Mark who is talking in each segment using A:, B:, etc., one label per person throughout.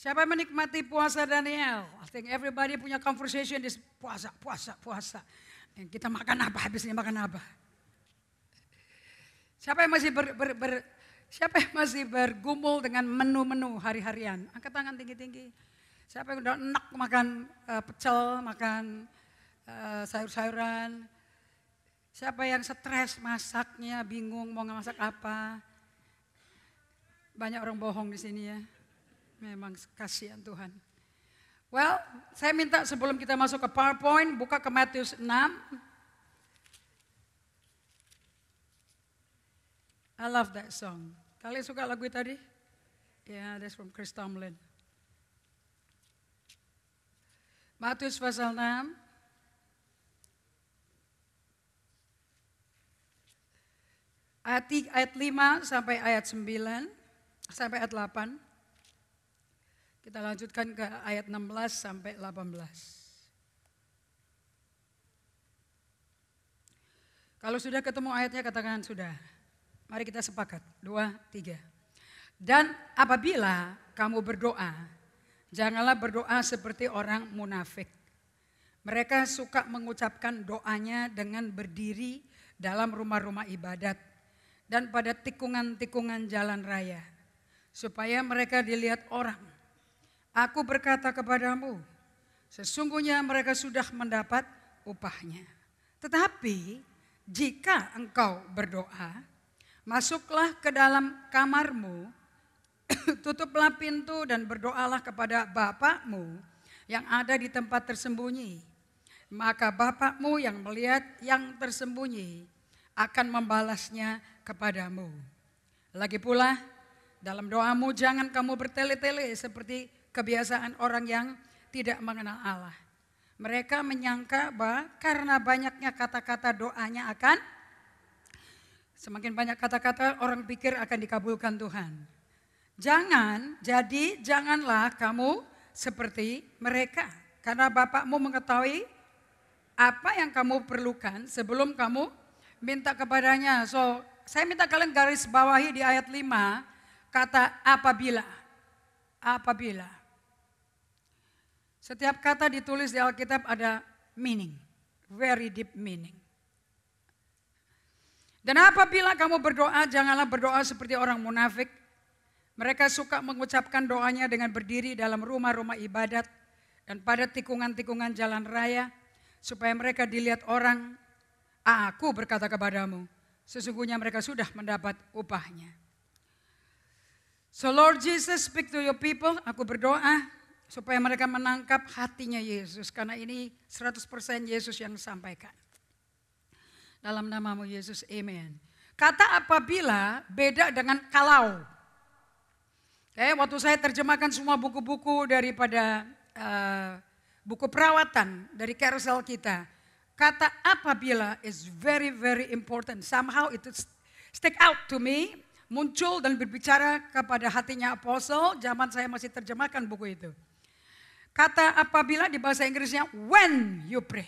A: Siapa yang menikmati puasa Daniel? I think everybody punya conversation is puasa. Kita makan apa, habisnya makan apa? Siapa yang masih bergumul dengan menu-menu hari-harian? Angkat tangan tinggi-tinggi. Siapa yang udah enak makan pecel, makan sayur-sayuran? Siapa yang stres masaknya, bingung mau masak apa? Banyak orang bohong di sini ya. Memang kasihan Tuhan. Well, saya minta sebelum kita masuk ke PowerPoint, buka ke Matius 6. I love that song. Kalian suka lagu itu tadi? Yeah, that's from Chris Tomlin. Matius pasal 6. Ayat 5 sampai ayat 9, sampai ayat 8. Kita lanjutkan ke ayat 16 sampai 18. Kalau sudah ketemu ayatnya katakan sudah. Mari kita sepakat. 2, 3. Dan apabila kamu berdoa, janganlah berdoa seperti orang munafik. Mereka suka mengucapkan doanya dengan berdiri dalam rumah-rumah ibadat dan pada tikungan-tikungan jalan raya, supaya mereka dilihat orang. Aku berkata kepadamu, sesungguhnya mereka sudah mendapat upahnya. Tetapi jika engkau berdoa, masuklah ke dalam kamarmu, tutuplah pintu dan berdoalah kepada Bapakmu yang ada di tempat tersembunyi. Maka Bapakmu yang melihat yang tersembunyi akan membalasnya kepadamu. Lagi pula dalam doamu jangan kamu bertele-tele seperti kebiasaan orang yang tidak mengenal Allah. Mereka menyangka bahwa karena banyaknya kata-kata doanya akan, semakin banyak kata-kata orang pikir akan dikabulkan Tuhan. Janganlah kamu seperti mereka. Karena Bapakmu mengetahui apa yang kamu perlukan sebelum kamu minta kepadanya. So, saya minta kalian garis bawahi di ayat 5 kata apabila. Apabila. Setiap kata ditulis di Alkitab ada meaning, very deep meaning. Dan apabila kamu berdoa, janganlah berdoa seperti orang munafik. Mereka suka mengucapkan doanya dengan berdiri dalam rumah-rumah ibadat dan pada tikungan-tikungan jalan raya, supaya mereka dilihat orang. Aku berkata kepadamu, sesungguhnya mereka sudah mendapat upahnya. So Lord Jesus, speak to your people. Aku berdoa supaya mereka menangkap hatinya Yesus. Karena ini 100% Yesus yang sampaikan. Dalam namamu Yesus, amen. Kata apabila beda dengan kalau. Waktu saya terjemahkan semua buku-buku daripada buku perawatan dari carousel kita. Kata apabila is very very important. Somehow it stick out to me. Muncul dan berbicara kepada hatinya apostle. Zaman saya masih terjemahkan buku itu. Kata apabila di bahasa Inggrisnya when you pray,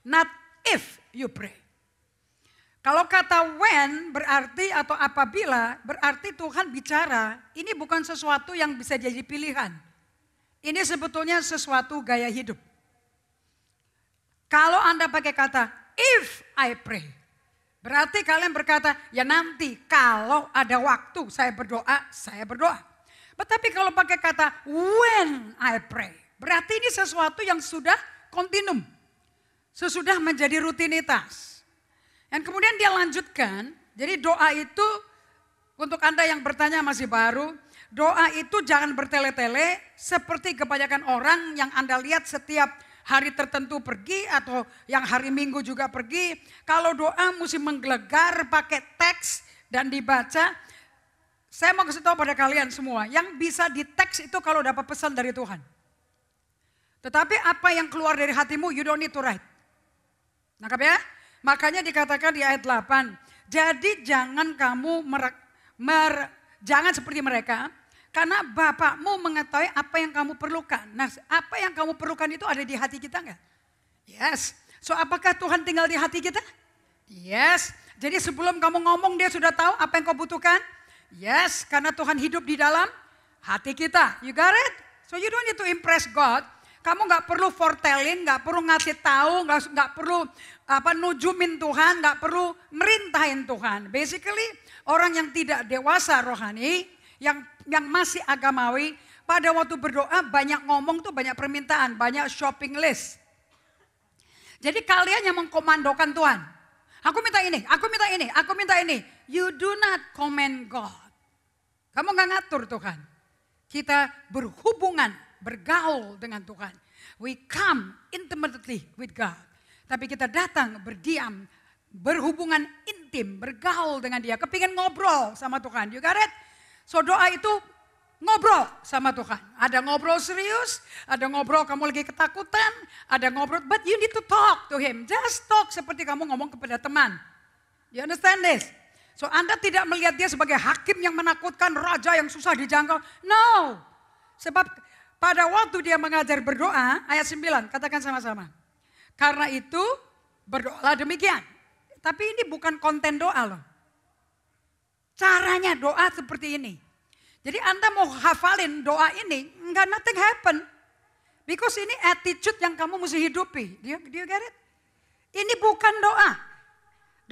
A: not if you pray. Kalau kata when berarti atau apabila berarti Tuhan bicara, ini bukan sesuatu yang bisa jadi pilihan. Ini sebetulnya sesuatu gaya hidup. Kalau Anda pakai kata if I pray, berarti kalian berkata ya nanti kalau ada waktu saya berdoa. Tetapi kalau pakai kata when I pray, berarti ini sesuatu yang sudah kontinum. Sesudah menjadi rutinitas. Dan kemudian dia lanjutkan, jadi doa itu untuk Anda yang bertanya masih baru, doa itu jangan bertele-tele seperti kebanyakan orang yang Anda lihat setiap hari tertentu pergi atau yang hari Minggu juga pergi. Kalau doa mesti menggelegar pakai teks dan dibaca. Saya mau kasih tahu pada kalian semua, yang bisa di teks itu kalau dapat pesan dari Tuhan. Tetapi apa yang keluar dari hatimu, you don't need to write. Nangkap ya? Makanya dikatakan di ayat 8, jadi jangan kamu jangan seperti mereka, karena Bapakmu mengetahui apa yang kamu perlukan. Nah, apa yang kamu perlukan itu ada di hati kita enggak? Yes. So apakah Tuhan tinggal di hati kita? Yes. Jadi sebelum kamu ngomong dia sudah tahu apa yang kau butuhkan? Yes, karena Tuhan hidup di dalam hati kita. You got it? So you don't need to impress God. Kamu nggak perlu foretelling, nggak perlu ngasih tahu, nggak perlu nujumin Tuhan, nggak perlu merintahin Tuhan. Basically orang yang tidak dewasa rohani, yang masih agamawi, pada waktu berdoa banyak ngomong tuh banyak permintaan, banyak shopping list. Jadi kalian yang mengkomandokan Tuhan. Aku minta ini, aku minta ini, aku minta ini. You do not command God. Kamu nggak ngatur Tuhan. Kita berhubungan, bergaul dengan Tuhan. We come intimately with God. Tapi kita datang, berdiam, berhubungan intim, bergaul dengan Dia. Kepingin ngobrol sama Tuhan. You got it? So doa itu ngobrol sama Tuhan. Ada ngobrol serius, ada ngobrol kamu lagi ketakutan, ada ngobrol, but you need to talk to Him. Just talk seperti kamu ngomong kepada teman. You understand this? So Anda tidak melihat Dia sebagai hakim yang menakutkan, raja yang susah dijangkau. No. Sebab pada waktu Dia mengajar berdoa, ayat 9, katakan sama-sama. Karena itu berdoalah demikian. Tapi ini bukan konten doa loh. Caranya doa seperti ini. Jadi Anda mau hafalin doa ini, enggak, nothing happen. Because ini attitude yang kamu mesti hidupi. Do you get it? Ini bukan doa.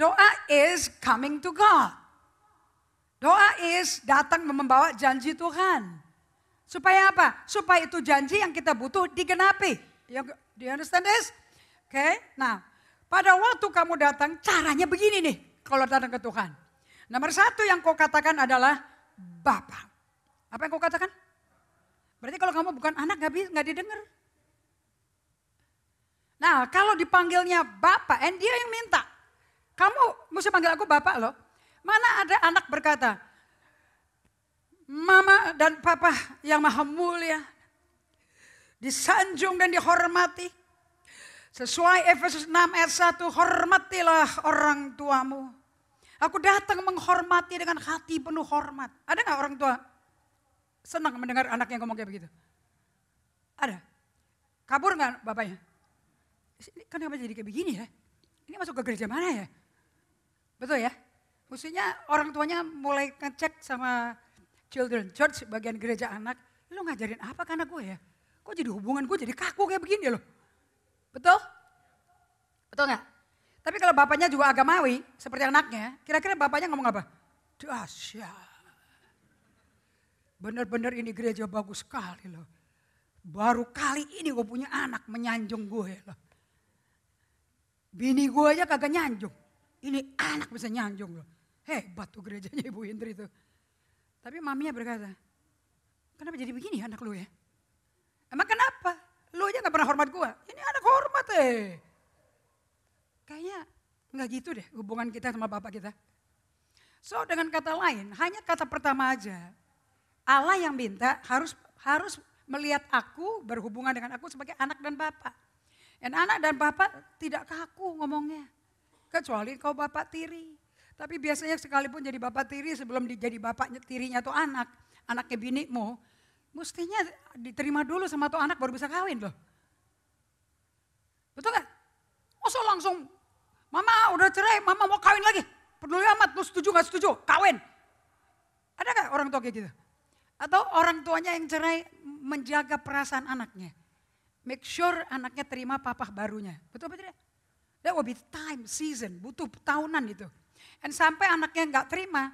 A: Doa is coming to God. Doa is datang membawa janji Tuhan. Supaya apa? Supaya itu janji yang kita butuh digenapi. Do you understand this? Oke, nah pada waktu kamu datang caranya begini nih kalau datang ke Tuhan. Nomor satu yang kau katakan adalah Bapa. Apa yang kau katakan? Berarti kalau kamu bukan anak nggak didengar. Nah kalau dipanggilnya Bapa, Dia yang minta. Kamu mesti panggil aku Bapak loh. Mana ada anak berkata, Mama dan Papa yang maha mulia, disanjung dan dihormati. Sesuai Efesus 6 ayat 1, hormatilah orang tuamu. Aku datang menghormati dengan hati penuh hormat. Ada gak orang tua senang mendengar anaknya ngomong kayak begitu? Ada? Kabur gak bapaknya? Ini kenapa jadi kayak begini ya? Ini masuk ke gereja mana ya? Betul ya? Maksudnya orang tuanya mulai ngecek sama Children Church bagian gereja anak. Lu ngajarin apa ke anak gue ya? Kok jadi hubungan gue jadi kaku kayak begini loh? Betul? Betul gak? Tapi kalau bapaknya juga agamawi seperti anaknya, kira-kira bapaknya ngomong apa? Dahsyat. Bener-bener ini gereja bagus sekali loh. Baru kali ini gue punya anak menyanjung gue loh. Bini gue aja kagak nyanjung. Ini anak bisa nyanjung loh. Hebat tuh gerejanya Ibu Indri tuh. Tapi maminya berkata, kenapa jadi begini anak lu ya? Emang kenapa? Lu aja gak pernah hormat gue. Ini anak hormat Kayaknya gak gitu deh hubungan kita sama bapak kita. So dengan kata lain, hanya kata pertama aja. Allah yang minta harus melihat aku, berhubungan dengan aku sebagai anak dan bapak. Dan anak dan bapak tidak kaku ngomongnya. Kecuali kau bapak tiri. Tapi biasanya sekalipun jadi bapak tiri sebelum jadi bapaknya tirinya tuh anaknya binimu, mestinya diterima dulu sama tuh anak baru bisa kawin loh. Betul gak? Masa langsung, mama udah cerai, mama mau kawin lagi. Peduli amat, lu setuju gak setuju, kawin. Ada gak orang tua kayak gitu? Atau orang tuanya yang cerai menjaga perasaan anaknya. Make sure anaknya terima papa barunya. Betul apa tidak? That will be time, season, butuh tahunan gitu. Dan sampai anaknya nggak terima,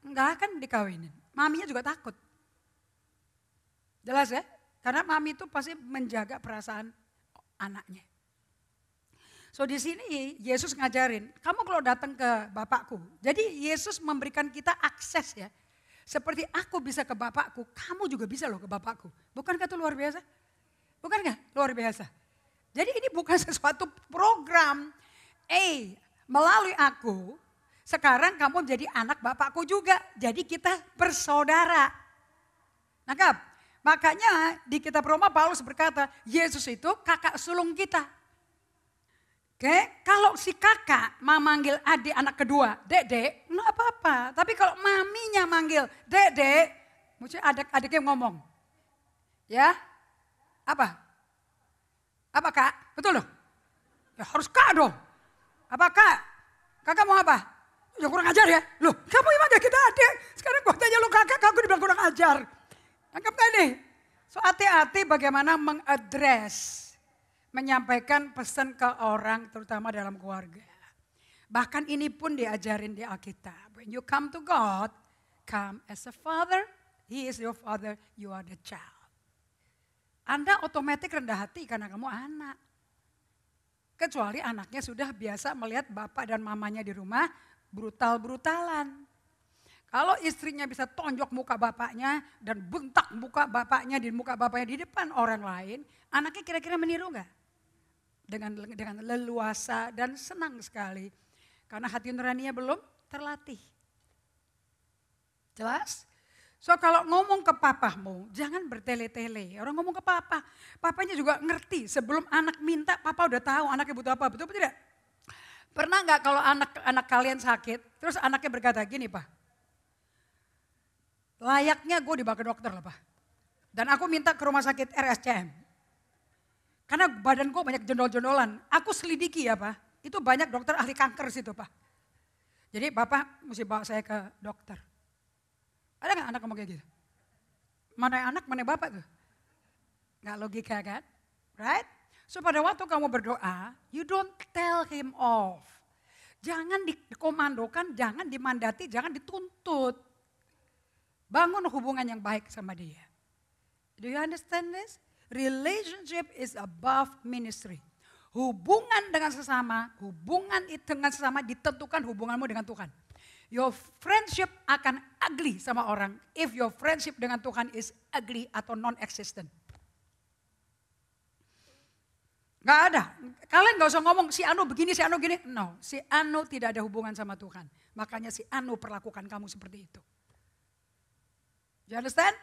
A: nggak akan dikawinin. Maminya juga takut. Jelas ya? Karena mami itu pasti menjaga perasaan anaknya. So di sini Yesus ngajarin, kamu kalau datang ke Bapakku. Jadi Yesus memberikan kita akses ya. Seperti aku bisa ke Bapakku, kamu juga bisa loh ke Bapakku. Bukankah itu luar biasa? Bukankah luar biasa? Jadi ini bukan sesuatu program. Melalui aku, sekarang kamu jadi anak Bapakku juga. Jadi kita bersaudara. Nangkap? Makanya di kitab Roma Paulus berkata, Yesus itu kakak sulung kita. Oke, kalau si kakak memanggil adik anak kedua, Dek, enggak apa-apa. Tapi kalau maminya manggil Dek, mesti adik-adiknya ngomong. Ya, apa? Apa kak? Betul loh? Ya harus kak dong. Apa kak? Kakak mau apa? Ya kurang ajar ya. Loh, kamu emang gak kita adik. Sekarang gua tanya lu kakak, kamu dibilang kurang ajar. Anggap gak nih? So hati-hati bagaimana mengadres, menyampaikan pesan ke orang terutama dalam keluarga. Bahkan ini pun diajarin di Alkitab. When you come to God, come as a father, He is your father, you are the child. Anda otomatis rendah hati karena kamu anak. Kecuali anaknya sudah biasa melihat bapak dan mamanya di rumah brutal-brutalan. Kalau istrinya bisa tonjok muka bapaknya dan bentak muka bapaknya di muka bapaknya di depan orang lain, anaknya kira-kira meniru enggak? Dengan leluasa dan senang sekali. Karena hati nuraninya belum terlatih. Jelas? So kalau ngomong ke papahmu, jangan bertele-tele. Orang ngomong ke papa, papanya juga ngerti. Sebelum anak minta, papa udah tahu anaknya butuh apa. Betul tidak? Pernah nggak kalau anak kalian sakit, terus anaknya berkata gini, Pak. Layaknya gue dibawa ke dokter lah, Pak. Dan aku minta ke rumah sakit RSCM. Karena badan gue banyak jendol-jendolan. Aku selidiki ya, Pak. Itu banyak dokter ahli kanker situ, Pak. Jadi Bapak mesti bawa saya ke dokter. Ada gak anak ngomong kayak gitu? Mana anak, mana bapak tuh? Gak logika kan? Right? So pada waktu kamu berdoa, you don't tell him off. Jangan dikomandokan, jangan dimandati, jangan dituntut. Bangun hubungan yang baik sama dia. Do you understand this? Relationship is above ministry. Hubungan dengan sesama ditentukan hubunganmu dengan Tuhan. Your friendship akan ugly sama orang if your friendship dengan Tuhan is ugly atau non-existent. Gak ada. Kalian gak usah ngomong si Anu begini, si Anu gini. No, si Anu tidak ada hubungan sama Tuhan. Makanya si Anu perlakukan kamu seperti itu. You understand?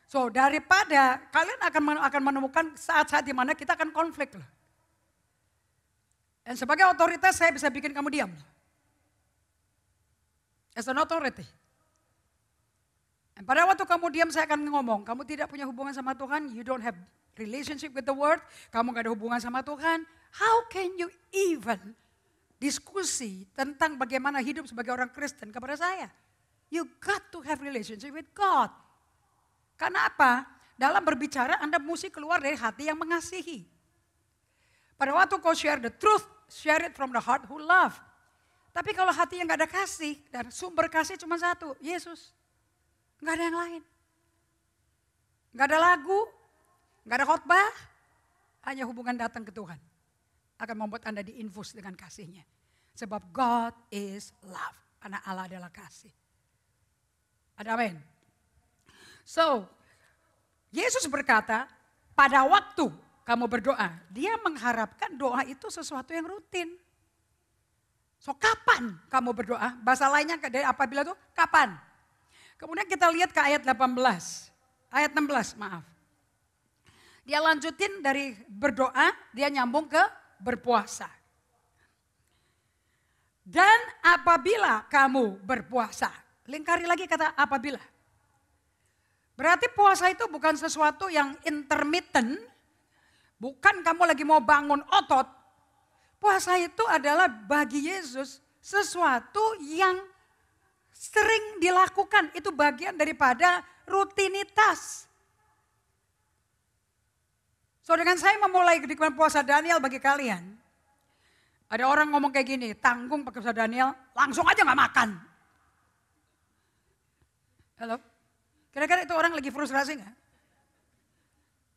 A: So daripada kalian akan menemukan saat-saat di mana kita akan konflik loh. Dan sebagai otoritas saya bisa bikin kamu diam. As an authority. Dan pada waktu kamu diam saya akan ngomong, kamu tidak punya hubungan sama Tuhan, you don't have relationship with the word, kamu gak ada hubungan sama Tuhan, how can you even diskusi tentang bagaimana hidup sebagai orang Kristen kepada saya? You got to have relationship with God. Karena apa? Dalam berbicara Anda mesti keluar dari hati yang mengasihi. Pada waktu kau share the truth, share it from the heart who love. Tapi kalau hati yang gak ada kasih, dan sumber kasih cuma satu, Yesus. Gak ada yang lain. Gak ada lagu, gak ada khotbah, hanya hubungan datang ke Tuhan. Akan membuat Anda diinfus dengan kasihnya. Sebab God is love, karena Allah adalah kasih. Ada amin. So, Yesus berkata, pada waktu kamu berdoa, dia mengharapkan doa itu sesuatu yang rutin. So kapan kamu berdoa? Bahasa lainnya dari apabila itu kapan? Kemudian kita lihat ke ayat 18. Ayat 16 maaf. Dia lanjutin dari berdoa, dia nyambung ke berpuasa. Dan apabila kamu berpuasa. Lingkari lagi kata apabila. Berarti puasa itu bukan sesuatu yang intermittent. Bukan kamu lagi mau bangun otot. Puasa itu adalah bagi Yesus sesuatu yang sering dilakukan. Itu bagian daripada rutinitas. So dengan saya memulai kehidupan puasa Daniel bagi kalian. Ada orang ngomong kayak gini, tanggung pakai puasa Daniel, langsung aja gak makan. Halo? Kira-kira itu orang lagi frustrasi gak?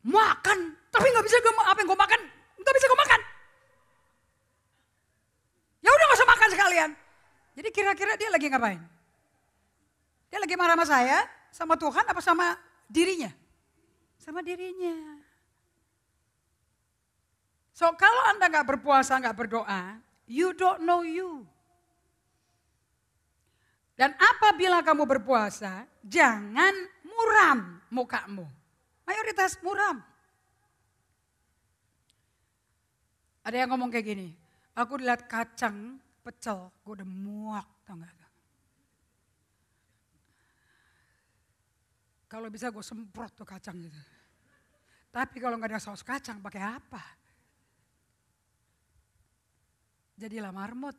A: Makan, tapi gak bisa apa yang gue makan, gak bisa gue makan. Ya udah gak usah makan sekalian. Jadi kira-kira dia lagi ngapain? Dia lagi marah sama saya, sama Tuhan apa sama dirinya? Sama dirinya. So kalau Anda gak berpuasa, gak berdoa, you don't know you. Dan apabila kamu berpuasa, jangan muram mukamu. Mayoritas muram. Ada yang ngomong kayak gini, aku lihat kacang pecel, gue udah muak, tau gak? Kalau bisa gue semprot tuh kacang gitu. Tapi kalau gak ada saus kacang, pakai apa? Jadilah marmut.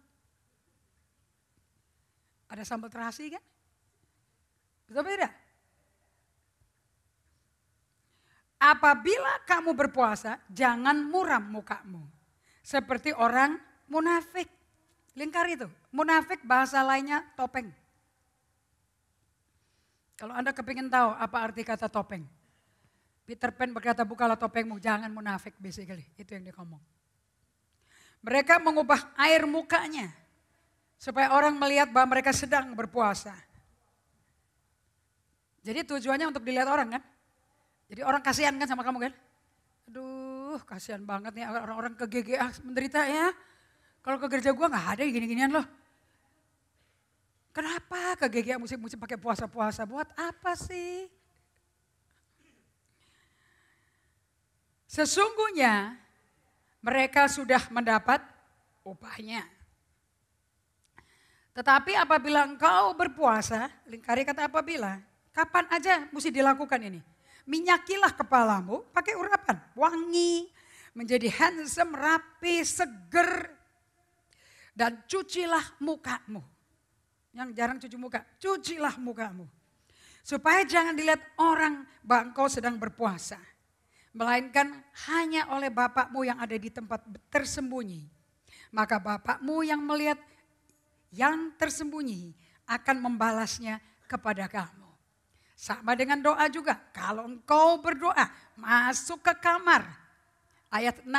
A: Ada sambal terasi kan? Betul tidak? apabila kamu berpuasa, jangan muram mukamu. Seperti orang munafik. Lingkar itu. Munafik bahasa lainnya topeng. Kalau Anda kepingin tahu apa arti kata topeng. Peter Pan berkata, bukalah topengmu, jangan munafik basically. Itu yang dia ngomong. Mereka mengubah air mukanya. Supaya orang melihat bahwa mereka sedang berpuasa. Jadi tujuannya untuk dilihat orang kan. Jadi orang kasihan kan sama kamu kan. Aduh kasihan banget nih orang-orang ke GGA menderita ya. Kalau ke gereja gue gak ada gini-ginian loh. Kenapa ke GGA mesti pakai puasa-puasa? Buat apa sih? Sesungguhnya mereka sudah mendapat upahnya. Tetapi apabila engkau berpuasa, lingkari kata apabila, kapan aja mesti dilakukan ini. Minyakilah kepalamu pakai urapan, wangi, menjadi handsome, rapi, seger. Dan cucilah mukamu. Yang jarang cuci muka, cucilah mukamu. Supaya jangan dilihat orang bahwa engkau sedang berpuasa. Melainkan hanya oleh Bapakmu yang ada di tempat tersembunyi. Maka Bapakmu yang melihat yang tersembunyi akan membalasnya kepada kamu. Sama dengan doa juga. Kalau engkau berdoa, masuk ke kamar. Ayat 6.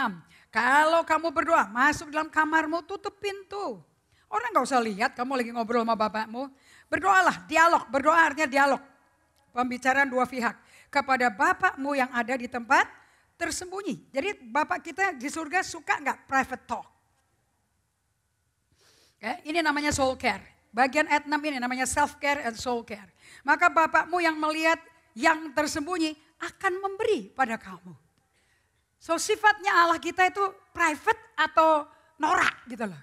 A: Kalau kamu berdoa, masuk dalam kamarmu, tutup pintu. Orang gak usah lihat kamu lagi ngobrol sama bapakmu. Berdoalah, dialog. Berdoa artinya dialog. Pembicaraan dua pihak. Kepada bapakmu yang ada di tempat tersembunyi. Jadi bapak kita di surga suka gak private talk? Ini namanya soul care. Bagian ayat 6 ini namanya self care and soul care. Maka bapakmu yang melihat yang tersembunyi akan memberi pada kamu. So sifatnya Allah kita itu private atau norak gitu loh.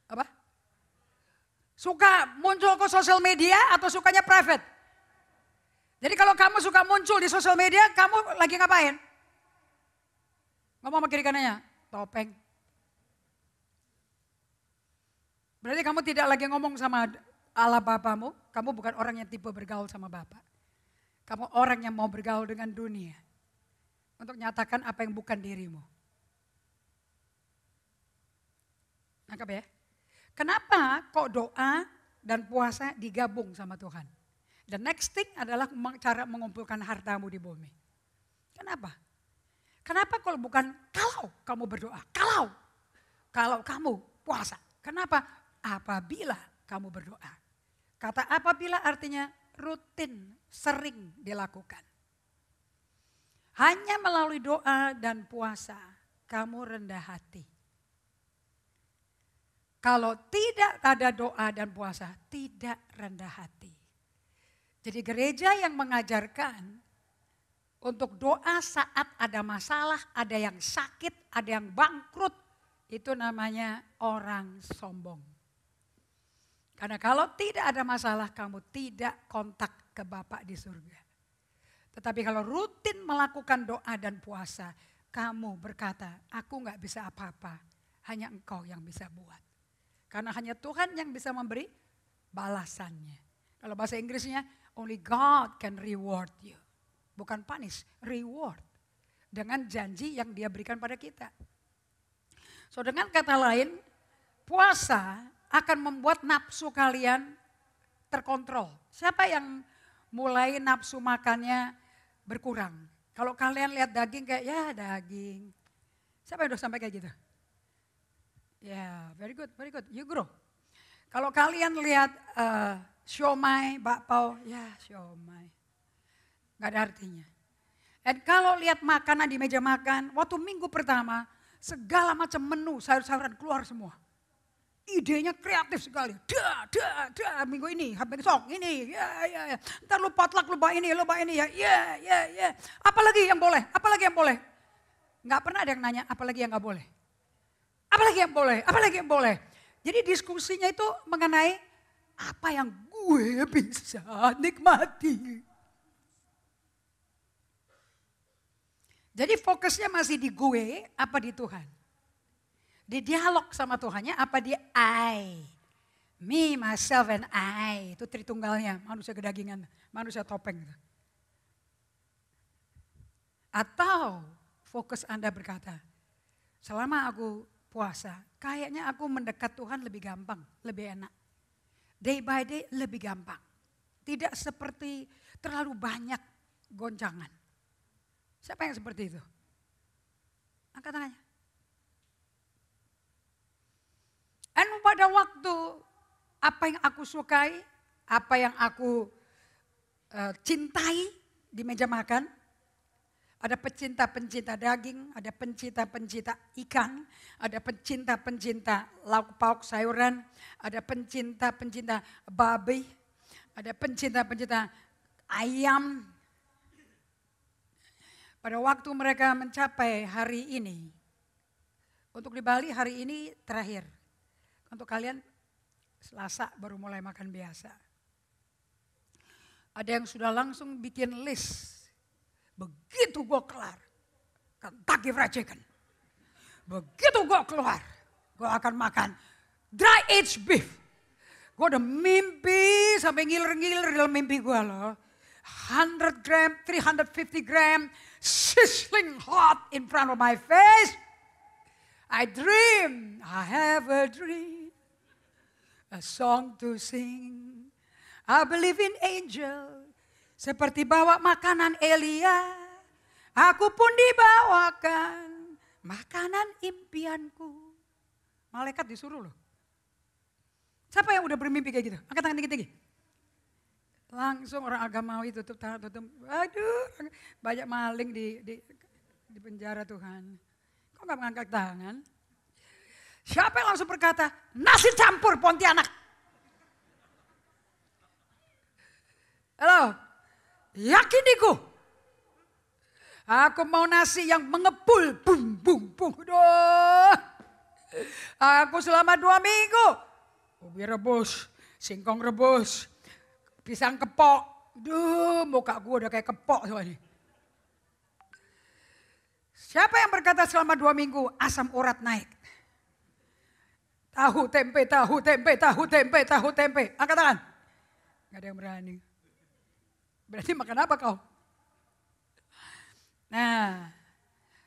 A: Apa? Suka muncul ke sosial media atau sukanya private? Jadi kalau kamu suka muncul di sosial media, kamu lagi ngapain? Ngomong sama kiri kanannya, topeng. Berarti kamu tidak lagi ngomong sama Allah Bapamu, kamu bukan orang yang tipe bergaul sama Bapa. Kamu orang yang mau bergaul dengan dunia. Untuk nyatakan apa yang bukan dirimu. Nangkap ya? Kenapa kok doa dan puasa digabung sama Tuhan? The next thing adalah cara mengumpulkan hartamu di bumi. Kenapa? Kenapa kalau bukan kalau kamu berdoa? Kalau kamu puasa. Kenapa? Apabila kamu berdoa. Kata apabila artinya rutin, sering dilakukan. Hanya melalui doa dan puasa kamu rendah hati. Kalau tidak ada doa dan puasa, tidak rendah hati. Jadi gereja yang mengajarkan untuk doa saat ada masalah, ada yang sakit, ada yang bangkrut, itu namanya orang sombong. Karena kalau tidak ada masalah, kamu tidak kontak ke Bapa di surga. Tetapi kalau rutin melakukan doa dan puasa, kamu berkata, aku gak bisa apa-apa, hanya engkau yang bisa buat. Karena hanya Tuhan yang bisa memberi balasannya. Kalau bahasa Inggrisnya, only God can reward you. Bukan punish, reward. Dengan janji yang dia berikan pada kita. So dengan kata lain, puasa akan membuat nafsu kalian terkontrol. Siapa yang mulai nafsu makannya berkurang? Kalau kalian lihat daging kayak ya daging. Siapa yang udah sampai kayak gitu? Ya, very good, you grow. Kalau kalian lihat siomay, bakpao, ya siomay. Gak ada artinya. Dan kalau lihat makanan di meja makan, waktu minggu pertama, segala macam menu sayur-sayuran keluar semua. Idenya kreatif sekali. Minggu ini, besok ini, ya. Ntar lu potluck, lu bawa ini, ya. Apalagi yang boleh? Nggak pernah ada yang nanya, apalagi yang nggak boleh. Apalagi yang boleh. Jadi diskusinya itu mengenai apa yang gue bisa nikmati. Jadi fokusnya masih di gue, apa di Tuhan? Di dialog sama Tuhannya apa di I. Me, myself and I. Itu tritunggalnya, manusia kedagingan, manusia topeng. Atau fokus Anda berkata, selama aku puasa, kayaknya aku mendekat Tuhan lebih gampang, lebih enak. Day by day lebih gampang. Tidak seperti terlalu banyak goncangan. Siapa yang seperti itu? Angkat tangannya. Dan pada waktu apa yang aku sukai, apa yang aku cintai di meja makan, ada pecinta-pencinta daging, ada pencinta-pencinta ikan, ada pencinta-pencinta lauk pauk sayuran, ada pencinta-pencinta babi, ada pencinta-pencinta ayam. Pada waktu mereka mencapai hari ini, untuk di Bali hari ini terakhir. Untuk kalian Selasa baru mulai makan biasa. Ada yang sudah langsung bikin list. Begitu gue kelar, Kentucky Fried Chicken. Begitu gue keluar, gue akan makan dry aged beef. Gue udah mimpi sampai ngiler-ngiler dalam mimpi gue loh. 100 gram, 350 gram, sizzling hot in front of my face. I dream, I have a dream, a song to sing. I believe in angel, seperti bawa makanan Elia. Aku pun dibawakan makanan impianku. Malaikat disuruh loh. Siapa yang udah bermimpi kayak gitu? Angkat tangan tinggi-tinggi. Langsung orang agamawi tutup. Aduh, banyak maling di penjara Tuhan. Kok gak mengangkat tangan? Siapa yang langsung berkata, nasi campur Pontianak. Halo, yakiniku. Aku mau nasi yang mengepul. Bung, bung, bung. Duh. Aku selama 2 minggu. Ubi rebus, singkong rebus, pisang kepok. Duh, muka gue udah kayak kepok soalnya. Siapa yang berkata selama 2 minggu asam urat naik? Tahu tempe, tahu tempe, tahu tempe, tahu tempe. Angkat tangan. Gak ada yang berani. Berarti makan apa kau? Nah,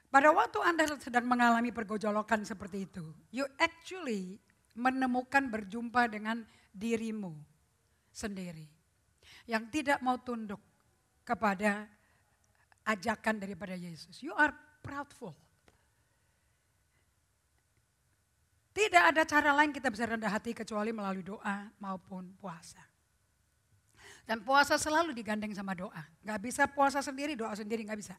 A: pada waktu Anda sedang mengalami pergojolokan seperti itu, you actually menemukan berjumpa dengan dirimu sendiri. Yang tidak mau tunduk kepada ajakan daripada Yesus. You are proudful. Tidak ada cara lain kita bisa rendah hati kecuali melalui doa maupun puasa. Dan puasa selalu digandeng sama doa. Gak bisa puasa sendiri, doa sendiri gak bisa.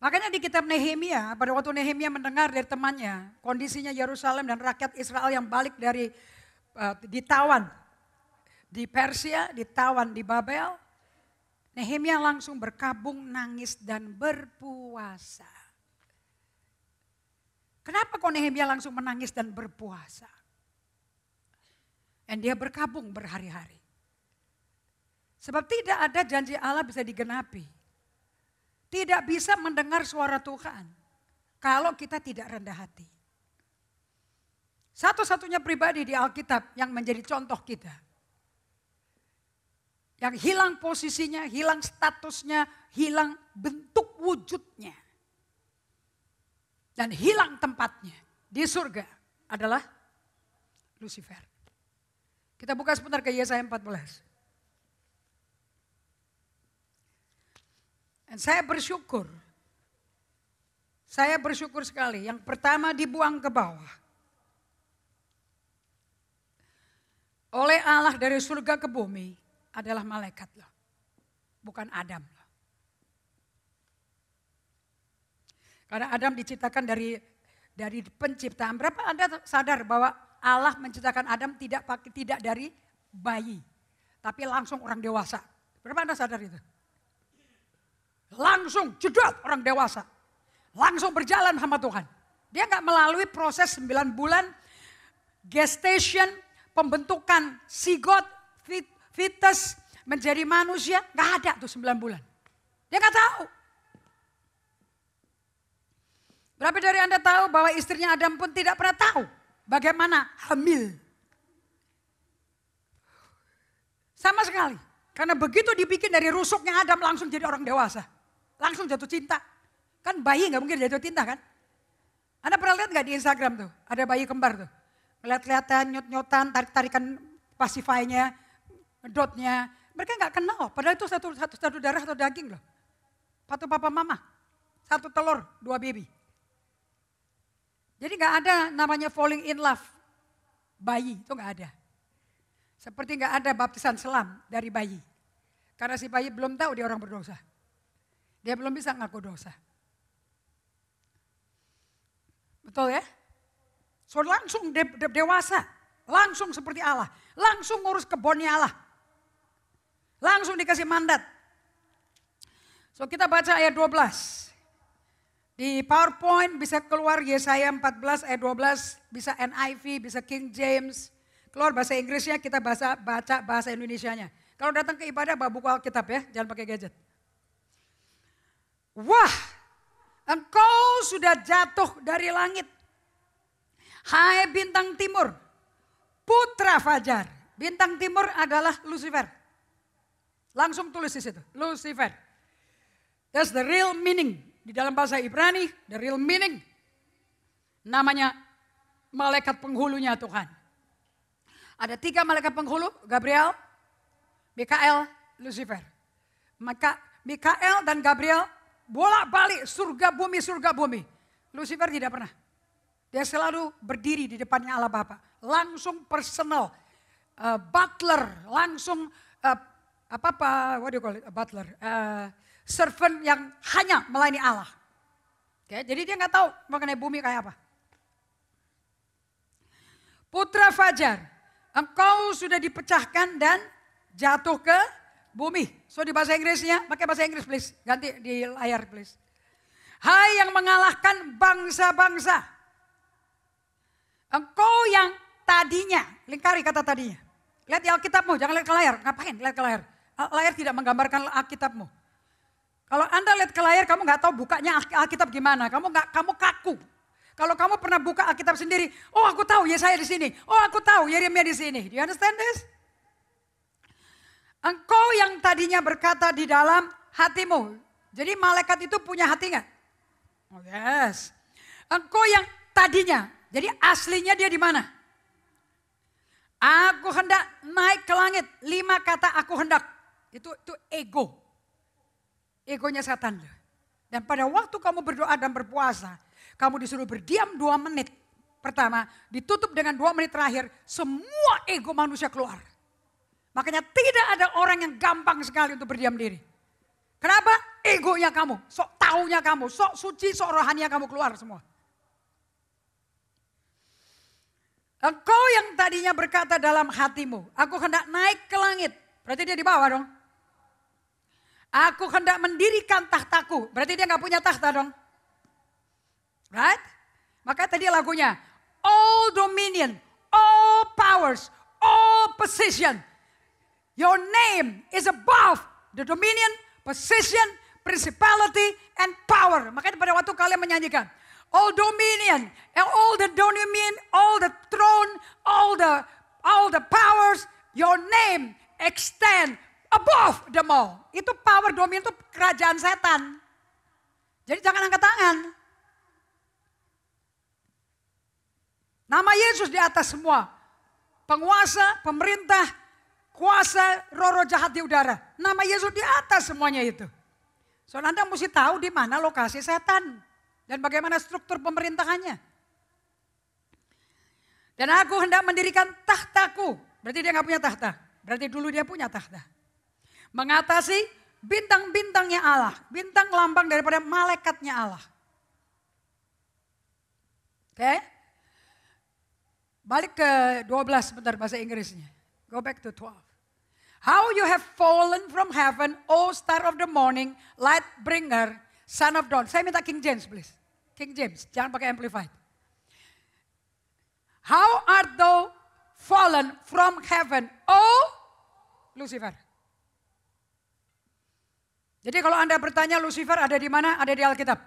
A: Makanya di kitab Nehemia, pada waktu Nehemia mendengar dari temannya, kondisinya Yerusalem dan rakyat Israel yang balik dari ditawan di Persia, ditawan di Babel, Nehemia langsung berkabung, nangis dan berpuasa. Kenapa kok Nehemia langsung menangis dan berpuasa? Dan dia berkabung berhari-hari. Sebab tidak ada janji Allah bisa digenapi. Tidak bisa mendengar suara Tuhan kalau kita tidak rendah hati. Satu-satunya pribadi di Alkitab yang menjadi contoh kita. Yang hilang posisinya, hilang statusnya, hilang bentuk wujudnya. Dan hilang tempatnya di surga adalah Lucifer. Kita buka sebentar ke Yesaya 14. Dan saya bersyukur sekali. Yang pertama dibuang ke bawah. Oleh Allah dari surga ke bumi adalah malaikat loh. Bukan Adam loh. Karena Adam diciptakan dari penciptaan. Berapa Anda sadar bahwa Allah menciptakan Adam tidak dari bayi. Tapi langsung orang dewasa. Berapa Anda sadar itu? Langsung jedot orang dewasa. Langsung berjalan sama Tuhan. Dia gak melalui proses 9 bulan gestation, pembentukan zigot, fetus, menjadi manusia. Gak ada tuh 9 bulan. Dia gak tahu. Berapa dari Anda tahu bahwa istrinya Adam pun tidak pernah tahu bagaimana hamil. Sama sekali. Karena begitu dibikin dari rusuknya Adam langsung jadi orang dewasa. Langsung jatuh cinta. Kan bayi gak mungkin jatuh cinta kan? Anda pernah lihat gak di Instagram tuh? Ada bayi kembar tuh. Ngeliat-ngeliatan, nyot-nyotan, tarik-tarikan pasifainya, dotnya. Mereka gak kenal. Padahal itu satu darah atau daging loh. Satu papa mama. Satu telur, 2 baby. Jadi gak ada namanya falling in love. Bayi itu gak ada. Seperti gak ada baptisan selam dari bayi. Karena si bayi belum tahu dia orang berdosa. Dia belum bisa ngaku dosa. Betul ya? So langsung dewasa. Langsung seperti Allah. Langsung ngurus kebunnya Allah. Langsung dikasih mandat. So kita baca ayat 12. Di PowerPoint bisa keluar Yesaya 14 ayat 12. Bisa NIV, bisa King James. Keluar bahasa Inggrisnya, kita baca bahasa Indonesianya. Kalau datang ke ibadah bawa buku Alkitab ya, jangan pakai gadget. Wah, engkau sudah jatuh dari langit. Hai bintang timur, putra fajar. Bintang timur adalah Lucifer. Langsung tulis di situ, Lucifer. That's the real meaning. Di dalam bahasa Ibrani, the real meaning. Namanya malaikat penghulunya Tuhan. Ada 3 malaikat penghulu, Gabriel, Mikael, Lucifer. Maka Mikael dan Gabriel bolak-balik surga bumi. Lucifer tidak pernah. Dia selalu berdiri di depannya Allah Bapa. Langsung personal, butler, langsung what do you call it? Butler, servant yang hanya melayani Allah. Oke, jadi dia nggak tahu mengenai bumi kayak apa. Putra Fajar, engkau sudah dipecahkan dan jatuh ke bumi. So di bahasa Inggrisnya, pakai bahasa Inggris please. Ganti di layar please. Hai yang mengalahkan bangsa-bangsa. Engkau yang tadinya, lingkari kata tadinya. Lihat di Alkitabmu, jangan lihat ke layar. Ngapain lihat ke layar? Layar tidak menggambarkan Alkitabmu. Kalau Anda lihat ke layar, kamu nggak tahu bukanya Alkitab gimana. Kamu kaku. Kalau kamu pernah buka Alkitab sendiri, oh aku tahu Yesaya di sini. Oh aku tahu Yeremia di sini. Do you understand this? Engkau yang tadinya berkata di dalam hatimu. Jadi malaikat itu punya hati nggak? Oh yes. Engkau yang tadinya. Jadi aslinya dia di mana? Aku hendak naik ke langit. 5 kata aku hendak. Itu ego. Egonya setan. Dan pada waktu kamu berdoa dan berpuasa, kamu disuruh berdiam 2 menit. Pertama, ditutup dengan 2 menit terakhir, semua ego manusia keluar. Makanya tidak ada orang yang gampang sekali untuk berdiam diri. Kenapa? Egonya kamu, sok taunya kamu, sok suci, sok rohania kamu keluar semua. Engkau yang tadinya berkata dalam hatimu, aku hendak naik ke langit. Berarti dia di bawah dong. Aku hendak mendirikan tahtaku. Berarti dia gak punya tahta dong. Right? Maka tadi lagunya, all dominion, all powers, all position. Your name is above the dominion, position, principality, and power. Makanya pada waktu kalian menyanyikan, all dominion, and all the dominion, all the throne, all the powers, your name extend above them all. Itu power dominion itu kerajaan setan. Jadi jangan angkat tangan. Nama Yesus di atas semua. Penguasa, pemerintah, kuasa, roh-roh jahat di udara. Nama Yesus di atas semuanya itu. Soalnya Anda mesti tahu di mana lokasi setan. Dan bagaimana struktur pemerintahannya. Dan aku hendak mendirikan tahtaku. Berarti dia gak punya tahta. Berarti dulu dia punya tahta. Mengatasi bintang-bintangnya Allah. Bintang lambang daripada malaikatnya Allah. Oke. Balik ke 12 sebentar bahasa Inggrisnya. Go back to 12. How you have fallen from heaven, O star of the morning, light bringer, son of dawn. Saya minta King James please. King James, jangan pakai amplified. How art thou fallen from heaven, O Lucifer. Jadi kalau Anda bertanya Lucifer ada di mana? Ada di Alkitab.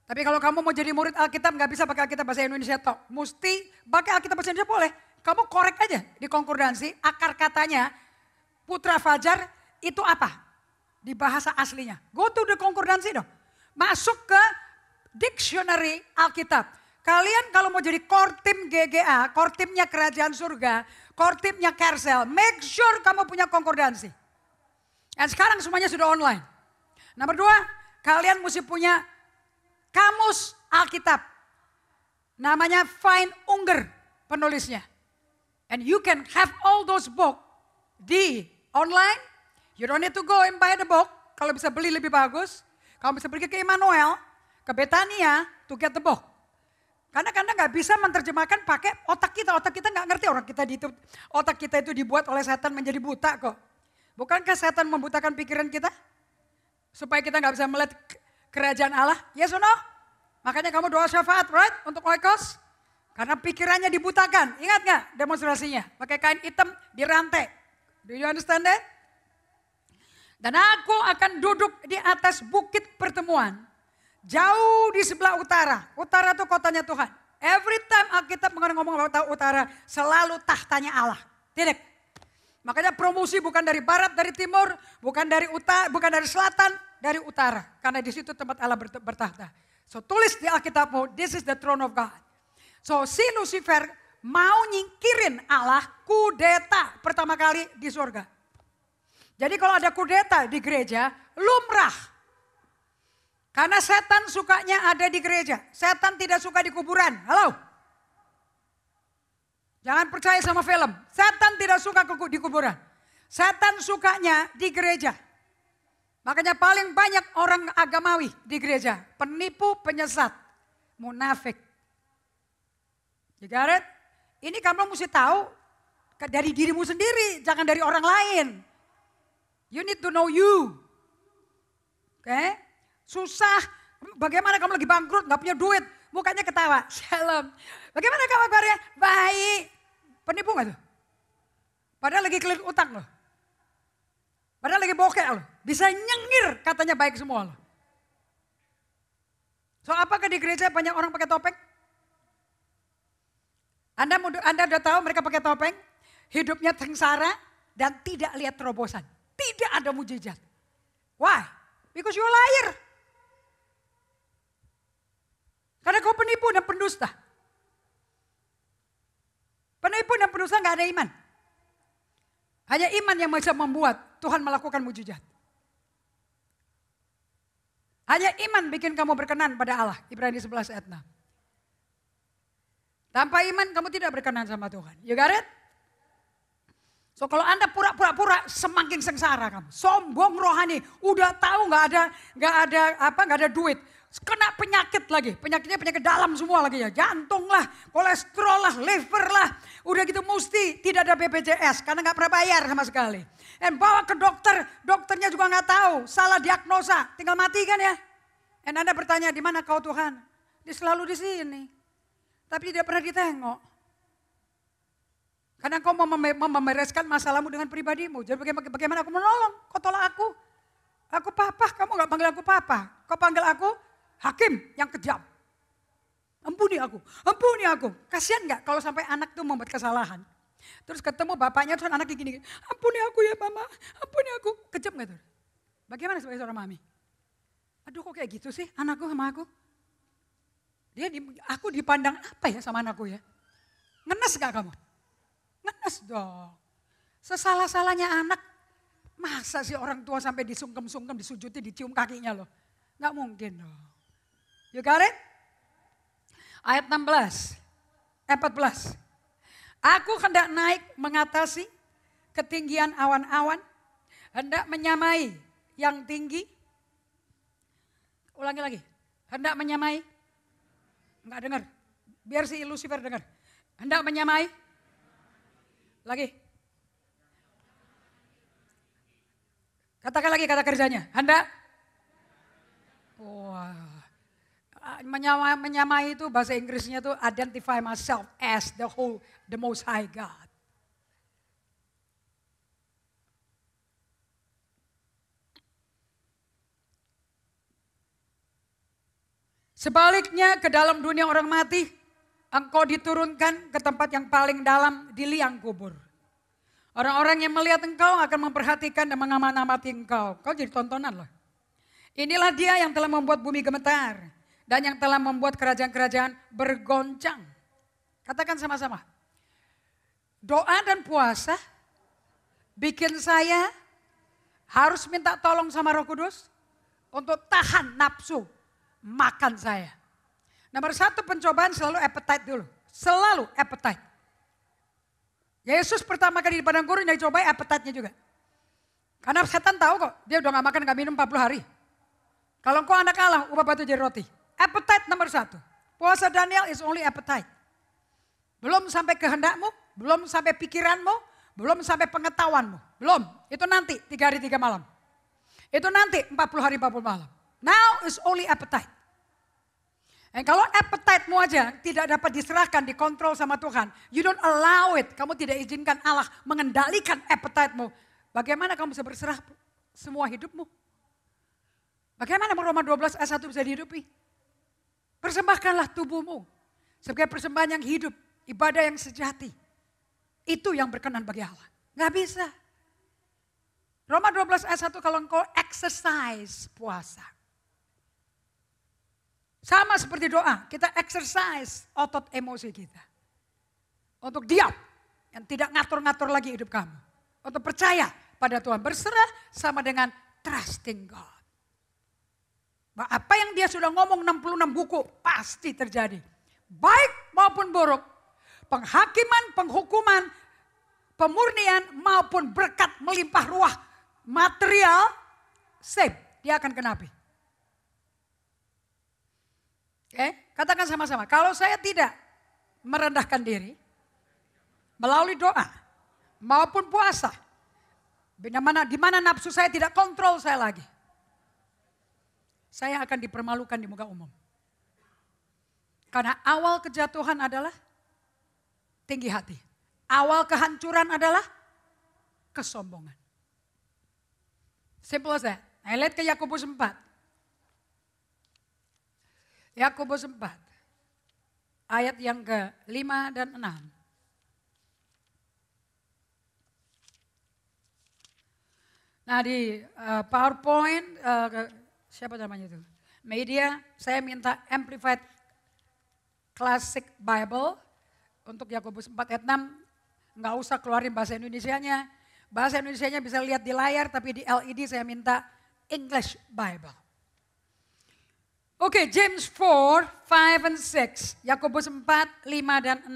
A: Tapi kalau kamu mau jadi murid Alkitab nggak bisa pakai Alkitab bahasa Indonesia tok. Mesti pakai Alkitab bahasa Indonesia boleh. Kamu korek aja di konkordansi akar katanya putra fajar itu apa? Di bahasa aslinya. Go to the konkordansi dong. Masuk ke dictionary Alkitab. Kalian kalau mau jadi kortim GGA, kortimnya kerajaan surga, kortimnya Kersel, make sure kamu punya konkordansi. Dan sekarang semuanya sudah online. Nomor 2, kalian mesti punya kamus Alkitab. Namanya Fine Unger penulisnya. And you can have all those book di online. You don't need to go and buy the book. Kalau bisa beli lebih bagus. Kamu bisa pergi ke Immanuel, ke Betania to get the book. Karena nggak bisa menerjemahkan pakai otak kita. Otak kita nggak ngerti otak kita itu dibuat oleh setan menjadi buta kok. Bukankah setan membutakan pikiran kita? Supaya kita nggak bisa melihat kerajaan Allah. Yes or no? Makanya kamu doa syafaat, right? Untuk oikos. Karena pikirannya dibutakan. Ingat nggak demonstrasinya? Pakai kain hitam dirantai. Do you understand that? Dan aku akan duduk di atas bukit pertemuan. Jauh di sebelah utara. Utara itu kotanya Tuhan. Every time Alkitab ngomong utara, selalu tahtanya Allah. Tidak. Makanya promosi bukan dari barat, dari timur, bukan dari utara, bukan dari selatan, dari utara. Karena di situ tempat Allah bertahta. So tulis di Alkitabmu, this is the throne of God. So si Lucifer mau nyingkirin Allah, kudeta pertama kali di surga. Jadi kalau ada kudeta di gereja, lumrah. Karena setan sukanya ada di gereja. Setan tidak suka di kuburan. Halo? Jangan percaya sama film. Setan tidak suka di kuburan. Setan sukanya di gereja. Makanya paling banyak orang agamawi di gereja. Penipu, penyesat, munafik. You got it? Ini kamu mesti tahu dari dirimu sendiri. Jangan dari orang lain. You need to know you. Oke? Susah. Bagaimana kamu lagi bangkrut, gak punya duit. Mukanya ketawa. Shalom. Bagaimana kabarnya? Baik. Penipu gak tuh? Padahal lagi keliling utang loh. Padahal lagi bokeh loh. Bisa nyengir katanya baik semua loh. So apakah di gereja banyak orang pakai topeng? Anda udah tahu mereka pakai topeng. Hidupnya sengsara dan tidak lihat terobosan. Tidak ada mujizat. Why? Because you're a liar. Karena kau penipu dan pendusta. Penipu dan pendusta gak ada iman. Hanya iman yang bisa membuat Tuhan melakukan mujizat. Hanya iman bikin kamu berkenan pada Allah. Ibrani 11 ayat 6. Tanpa iman kamu tidak berkenan sama Tuhan. You got it? So kalau Anda pura-pura semakin sengsara kamu. Sombong rohani. Udah tahu nggak ada duit. Kena penyakit lagi. Penyakitnya penyakit dalam semua lagi ya. Jantung lah, kolesterol lah, liver lah. Udah gitu mesti tidak ada BPJS. Karena nggak pernah bayar sama sekali. Dan bawa ke dokter. Dokternya juga nggak tahu. Salah diagnosa. Tinggal mati kan ya. Dan Anda bertanya di mana kau Tuhan? Dia selalu di sini. Tapi tidak pernah ditengok. Karena kau mau membereskan masalahmu dengan pribadimu. Jadi bagaimana aku menolong? Kau tolak aku. Aku papa, kamu gak panggil aku papa. Kau panggil aku hakim yang kejam. Ampuni aku. Kasihan gak kalau sampai anak tuh membuat kesalahan. Terus ketemu bapaknya, terus anaknya gini. Ampuni aku ya mama, ampuni aku. Kejam gak tuh? Bagaimana sebagai seorang mami? Aduh kok kayak gitu sih anakku sama aku? Aku dipandang apa ya sama anakku ya? Ngenes gak kamu? Ngenes dong. Sesalah-salahnya anak, masa sih orang tua sampai disungkem-sungkem, disujuti, dicium kakinya loh. Gak mungkin dong. You got it? Ayat 14. Aku hendak naik mengatasi ketinggian awan-awan, hendak menyamai yang tinggi. Ulangi lagi, hendak menyamai. Enggak dengar, biar si Lucifer dengar. Hendak menyamai. Lagi. Katakan lagi kata kerjanya. Hendak. Wah. Menyamai itu bahasa Inggrisnya itu identify myself as the most high God. Sebaliknya ke dalam dunia orang mati, engkau diturunkan ke tempat yang paling dalam di liang kubur. Orang-orang yang melihat engkau akan memperhatikan dan mengamati engkau. Kau jadi tontonan loh. Inilah dia yang telah membuat bumi gemetar. Dan yang telah membuat kerajaan-kerajaan bergoncang. Katakan sama-sama. Doa dan puasa bikin saya harus minta tolong sama Roh Kudus untuk tahan nafsu makan saya. Nomor satu pencobaan selalu appetite dulu. Selalu appetite. Yesus pertama kali di padang gurun yang dicobai appetite-nya juga. Karena setan tahu kok, dia udah gak makan gak minum 40 hari. Kalau engkau anak Allah, ubah batu jadi roti. Appetite nomor satu. Puasa Daniel is only appetite. Belum sampai kehendakmu, belum sampai pikiranmu, belum sampai pengetahuanmu. Belum, itu nanti 3 hari 3 malam. Itu nanti 40 hari 40 malam. Now is only appetite. Dan kalau appetite-mu aja tidak dapat diserahkan, dikontrol sama Tuhan. You don't allow it, kamu tidak izinkan Allah mengendalikan appetite-mu. Bagaimana kamu bisa berserah semua hidupmu? Bagaimana Roma 12 ayat 1 bisa dihidupi? Persembahkanlah tubuhmu sebagai persembahan yang hidup, ibadah yang sejati. Itu yang berkenan bagi Allah. Gak bisa. Roma 12 ayat 1 kalau engkau exercise puasa. Sama seperti doa, kita exercise otot emosi kita. Untuk diam, yang tidak ngatur-ngatur lagi hidup kamu. Untuk percaya pada Tuhan, berserah sama dengan trusting God. Apa yang dia sudah ngomong 66 buku pasti terjadi. Baik maupun buruk, penghakiman, penghukuman, pemurnian maupun berkat melimpah ruah material, same, dia akan kenapi. Oke, katakan sama-sama, kalau saya tidak merendahkan diri melalui doa maupun puasa, di mana nafsu saya tidak kontrol saya lagi, saya akan dipermalukan di muka umum. Karena awal kejatuhan adalah tinggi hati. Awal kehancuran adalah kesombongan. Simple as that. Nah, lihat ke Yakobus 4. Yakobus 4. Ayat yang ke-5 dan 6. Nah di PowerPoint, siapa namanya itu? Media, saya minta Amplified Classic Bible untuk Yakobus 4 ayat 6. Nggak usah keluarin bahasa Indonesianya. Bahasa Indonesianya bisa lihat di layar, tapi di LED saya minta English Bible. Oke, James 4, 5 and 6. Yakobus 4, 5 dan 6.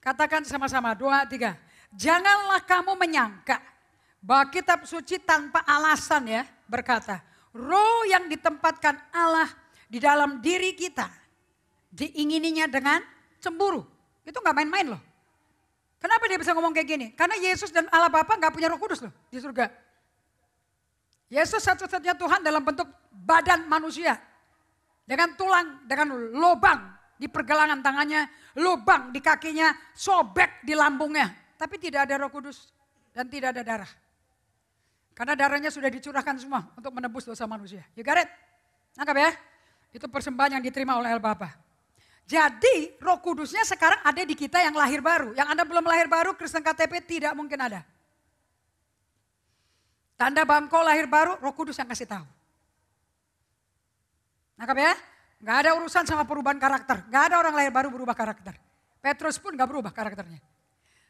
A: Katakan sama-sama, 2, 3. Janganlah kamu menyangka bahwa kitab suci tanpa alasan ya berkata, roh yang ditempatkan Allah di dalam diri kita, diingininya dengan cemburu. Itu gak main-main loh. Kenapa dia bisa ngomong kayak gini? Karena Yesus dan Allah Bapa gak punya Roh Kudus loh di surga. Yesus satu-satunya Tuhan dalam bentuk badan manusia. Dengan tulang, dengan lubang di pergelangan tangannya, lubang di kakinya, sobek di lambungnya. Tapi tidak ada Roh Kudus dan tidak ada darah. Karena darahnya sudah dicurahkan semua untuk menebus dosa manusia. You got it? Nangkap ya? Itu persembahan yang diterima oleh Allah Bapa. Jadi Roh Kudusnya sekarang ada di kita yang lahir baru. Yang Anda belum lahir baru, Kristen KTP tidak mungkin ada. Tanda bangko lahir baru, Roh Kudus yang kasih tahu. Nangkap ya? Gak ada urusan sama perubahan karakter. Gak ada orang lahir baru berubah karakter. Petrus pun gak berubah karakternya.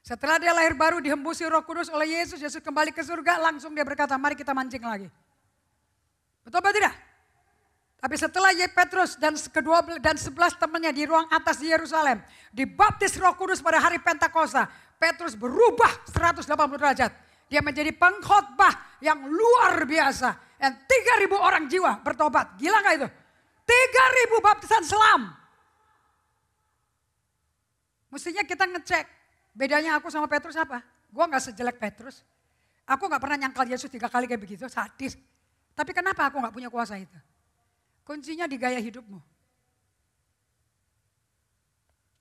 A: Setelah dia lahir baru dihembusi Roh Kudus oleh Yesus, Yesus kembali ke surga, langsung dia berkata, mari kita mancing lagi. Betul apa tidak? Tapi setelah Petrus dan kedua dan 11 temannya di ruang atas di Yerusalem, dibaptis Roh Kudus pada hari Pentakosta, Petrus berubah 180 derajat. Dia menjadi pengkhotbah yang luar biasa. Dan 3.000 orang jiwa bertobat. Gila gak itu? 3.000 baptisan selam. Mestinya kita ngecek. Bedanya aku sama Petrus apa? Gue gak sejelek Petrus. Aku gak pernah nyangkal Yesus 3 kali kayak begitu. Sadis. Tapi kenapa aku gak punya kuasa itu? Kuncinya di gaya hidupmu.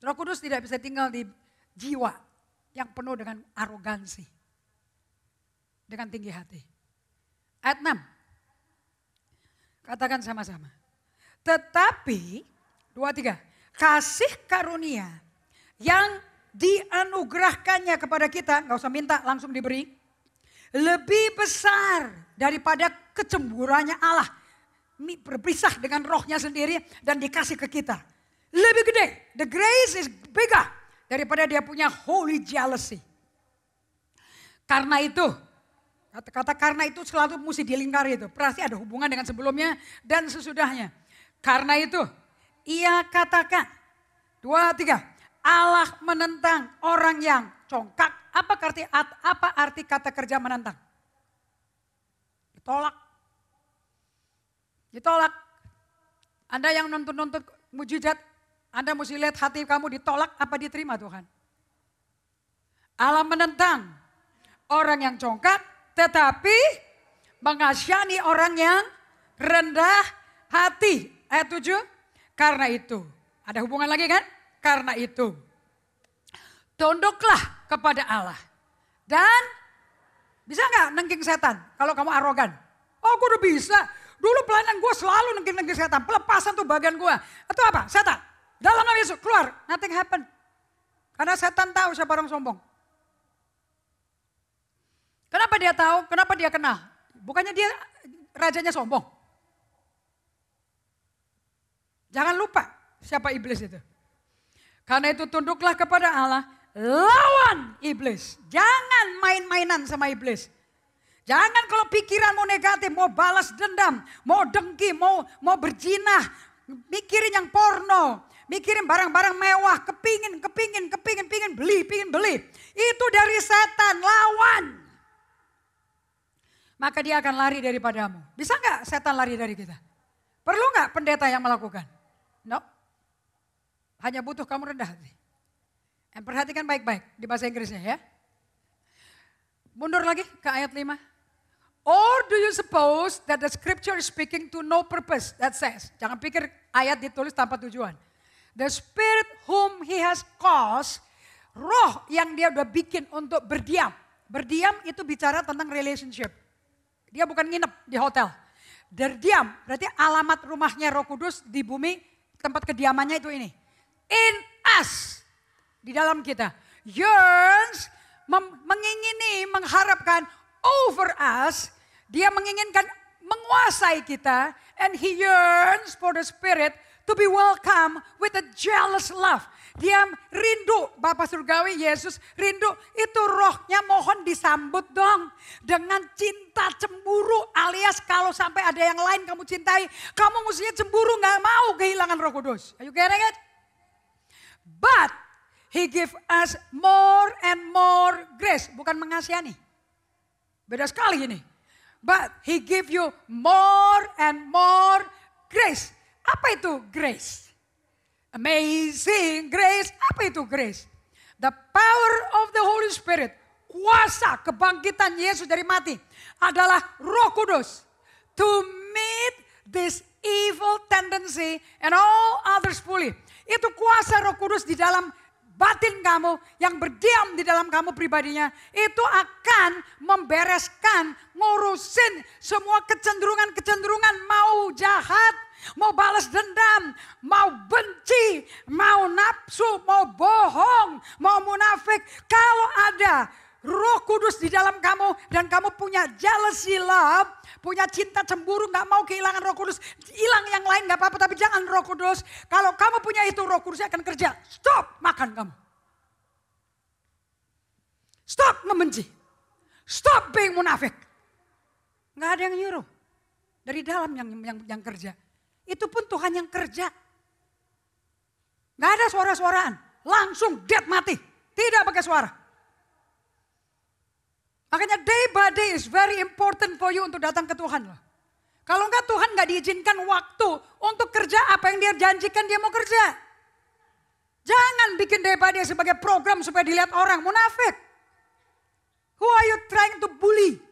A: Roh Kudus tidak bisa tinggal di jiwa yang penuh dengan arogansi. Dengan tinggi hati. Ayat 6. Katakan sama-sama. Tetapi, 2, 3. Kasih karunia yang dianugerahkannya kepada kita, nggak usah minta, langsung diberi, lebih besar daripada kecemburuannya Allah. Berpisah dengan rohnya sendiri dan dikasih ke kita. Lebih gede, the grace is bigger daripada dia punya holy jealousy. Karena itu, kata karena itu selalu mesti dilingkari itu. Pasti ada hubungan dengan sebelumnya dan sesudahnya. Karena itu, ia katakan, 2, 3, Allah menentang orang yang congkak. Apa arti kata kerja menentang? Ditolak. Ditolak. Anda yang nuntut mujizat, Anda mesti lihat hati kamu ditolak apa diterima Tuhan. Allah menentang orang yang congkak, tetapi mengasihani orang yang rendah hati. Ayat 7, karena itu. Ada hubungan lagi kan? Karena itu. Tunduklah kepada Allah. Dan bisa gak nengking setan kalau kamu arogan? Oh gue udah bisa. Dulu pelayanan gue selalu nengking setan. Pelepasan tuh bagian gue. Itu apa? Setan. Dalam nama Yesus keluar. Nothing happen. Karena setan tahu siapa orang sombong. Kenapa dia tahu? Kenapa dia kenal? Bukannya dia rajanya sombong. Jangan lupa siapa iblis itu. Karena itu tunduklah kepada Allah, lawan iblis. Jangan main-mainan sama iblis. Jangan kalau pikiranmu negatif, mau balas dendam, mau dengki, mau berjinah, mikirin yang porno, mikirin barang-barang mewah, kepingin beli. Itu dari setan, lawan. Maka dia akan lari daripadamu. Bisa nggak setan lari dari kita? Perlu nggak pendeta yang melakukan? No. Hanya butuh kamu rendah hati. Dan perhatikan baik-baik di bahasa Inggrisnya ya. Mundur lagi ke ayat 5. Or do you suppose that the scripture is speaking to no purpose? That says. Jangan pikir ayat ditulis tanpa tujuan. The spirit whom he has caused. Roh yang dia udah bikin untuk berdiam. Berdiam itu bicara tentang relationship. Dia bukan nginep di hotel. Berdiam berarti alamat rumahnya Roh Kudus di bumi, tempat kediamannya itu ini. In us, di dalam kita. Yearns, mengingini, mengharapkan over us. Dia menginginkan menguasai kita. And he yearns for the spirit to be welcome with a jealous love. Dia rindu, Bapa Surgawi Yesus rindu, itu rohnya mohon disambut dong. Dengan cinta cemburu alias kalau sampai ada yang lain kamu cintai, kamu mestinya cemburu gak mau kehilangan Roh Kudus. Are you getting it? But he give us more and more grace. Bukan mengasihani. Beda sekali ini. But he give you more and more grace. Apa itu grace? Amazing grace. Apa itu grace? The power of the Holy Spirit. Kuasa kebangkitan Yesus dari mati adalah Roh Kudus. To meet this evil tendency and all others fully. Itu kuasa Roh Kudus di dalam batin kamu yang berdiam di dalam kamu pribadinya. Itu akan membereskan, ngurusin semua kecenderungan-kecenderungan mau jahat, mau balas dendam, mau benci, mau nafsu, mau bohong, mau munafik. Kalau ada Roh Kudus di dalam kamu dan kamu punya jealousy love, punya cinta cemburu, gak mau kehilangan Roh Kudus, hilang yang lain gak apa-apa tapi jangan Roh Kudus. Kalau kamu punya itu, Roh Kudus akan kerja. Stop makan kamu. Stop membenci. Stop being munafik. Gak ada yang nyuruh. Dari dalam yang kerja. Itu pun Tuhan yang kerja. Gak ada suara-suaraan. Langsung dead mati. Tidak pakai suara. Makanya day by day is very important for you untuk datang ke Tuhan loh. Kalau enggak Tuhan enggak diizinkan waktu untuk kerja apa yang dia janjikan dia mau kerja. Jangan bikin day by day sebagai program supaya dilihat orang, munafik. Who are you trying to bully?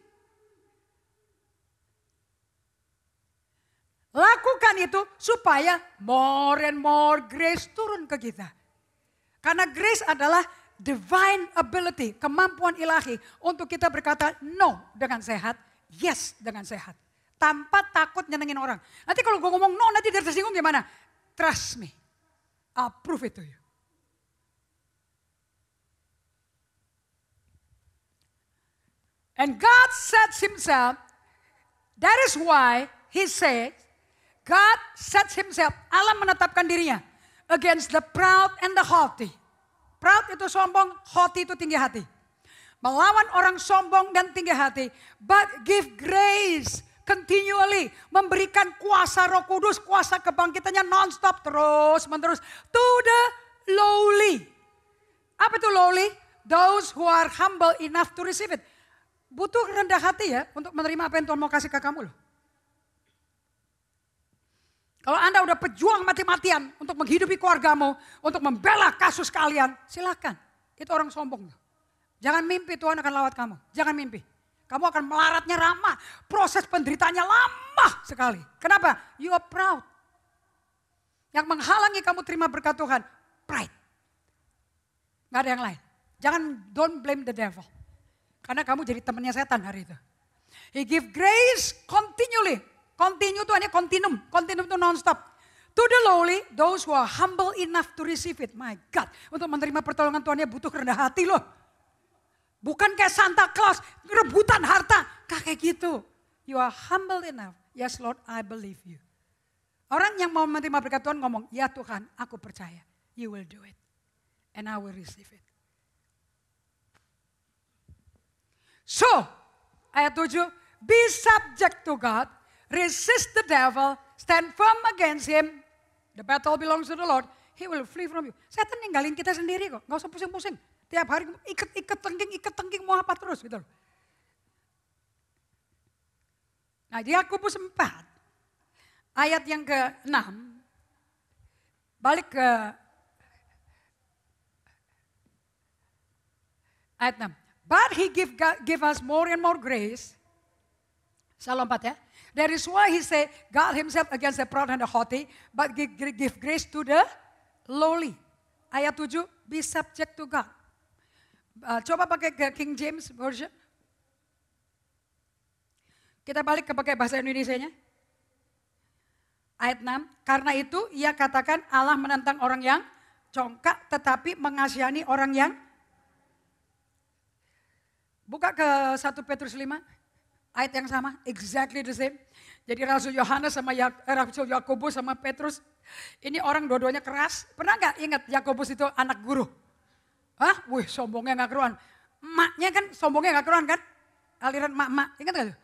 A: Lakukan itu supaya more and more grace turun ke kita. Karena grace adalah divine ability, kemampuan ilahi untuk kita berkata no dengan sehat, yes dengan sehat. Tanpa takut nyenengin orang. Nanti kalau gue ngomong no nanti dia tersinggung gimana? Trust me, I'll prove it to you. And God sets himself, that is why he says, God sets himself, Allah menetapkan dirinya against the proud and the haughty. Proud itu sombong, haughty itu tinggi hati. Melawan orang sombong dan tinggi hati, but give grace continually, memberikan kuasa Roh Kudus, kuasa kebangkitannya non-stop terus menerus to the lowly. Apa itu lowly? Those who are humble enough to receive it. Butuh rendah hati ya untuk menerima apa yang Tuhan mau kasih ke kamu loh. Kalau Anda udah pejuang mati-matian untuk menghidupi keluargamu, untuk membela kasus kalian, silakan. Itu orang sombong. Jangan mimpi Tuhan akan lawat kamu. Jangan mimpi. Kamu akan melaratnya lama. Proses penderitaannya lama sekali. Kenapa? You are proud. Yang menghalangi kamu terima berkat Tuhan, pride. Gak ada yang lain. Jangan, don't blame the devil. Karena kamu jadi temannya setan hari itu. He give grace continually. Continue itu hanya continuum. Continuum itu non-stop. To the lowly, those who are humble enough to receive it. My God, untuk menerima pertolongan Tuhan butuh rendah hati loh. Bukan kayak Santa Claus, rebutan harta. Kayak gitu. You are humble enough. Yes Lord, I believe you. Orang yang mau menerima berkat Tuhan ngomong, ya Tuhan, aku percaya. You will do it. And I will receive it. So, ayat 7, be subject to God, resist the devil, stand firm against him. The battle belongs to the Lord. He will flee from you. Setan ninggalin kita sendiri kok, gak usah pusing-pusing. Tiap hari ikat tengking mau apa terus gitu loh. Nah di Yakobus 4 ayat yang ke-6 balik ke ayat 6. But he give us more and more grace. Saya lompat ya. That is why he say God himself against the proud and the haughty, but give grace to the lowly. Ayat 7, be subject to God. Coba pakai ke King James Version. Kita balik ke pakai bahasa Indonesianya. Ayat 6, karena itu ia katakan Allah menentang orang yang congkak tetapi mengasihani orang yang. Buka ke 1 Petrus 5, ayat yang sama, exactly the same. Jadi Rasul Yohanes sama Rasul Yakobus sama Petrus, ini orang dua-duanya keras. Pernah gak ingat Yakobus itu anak guru? Hah? Wih sombongnya gak keruan. Emaknya kan sombongnya gak keruan kan? Aliran emak-emak, ingat gak tuh?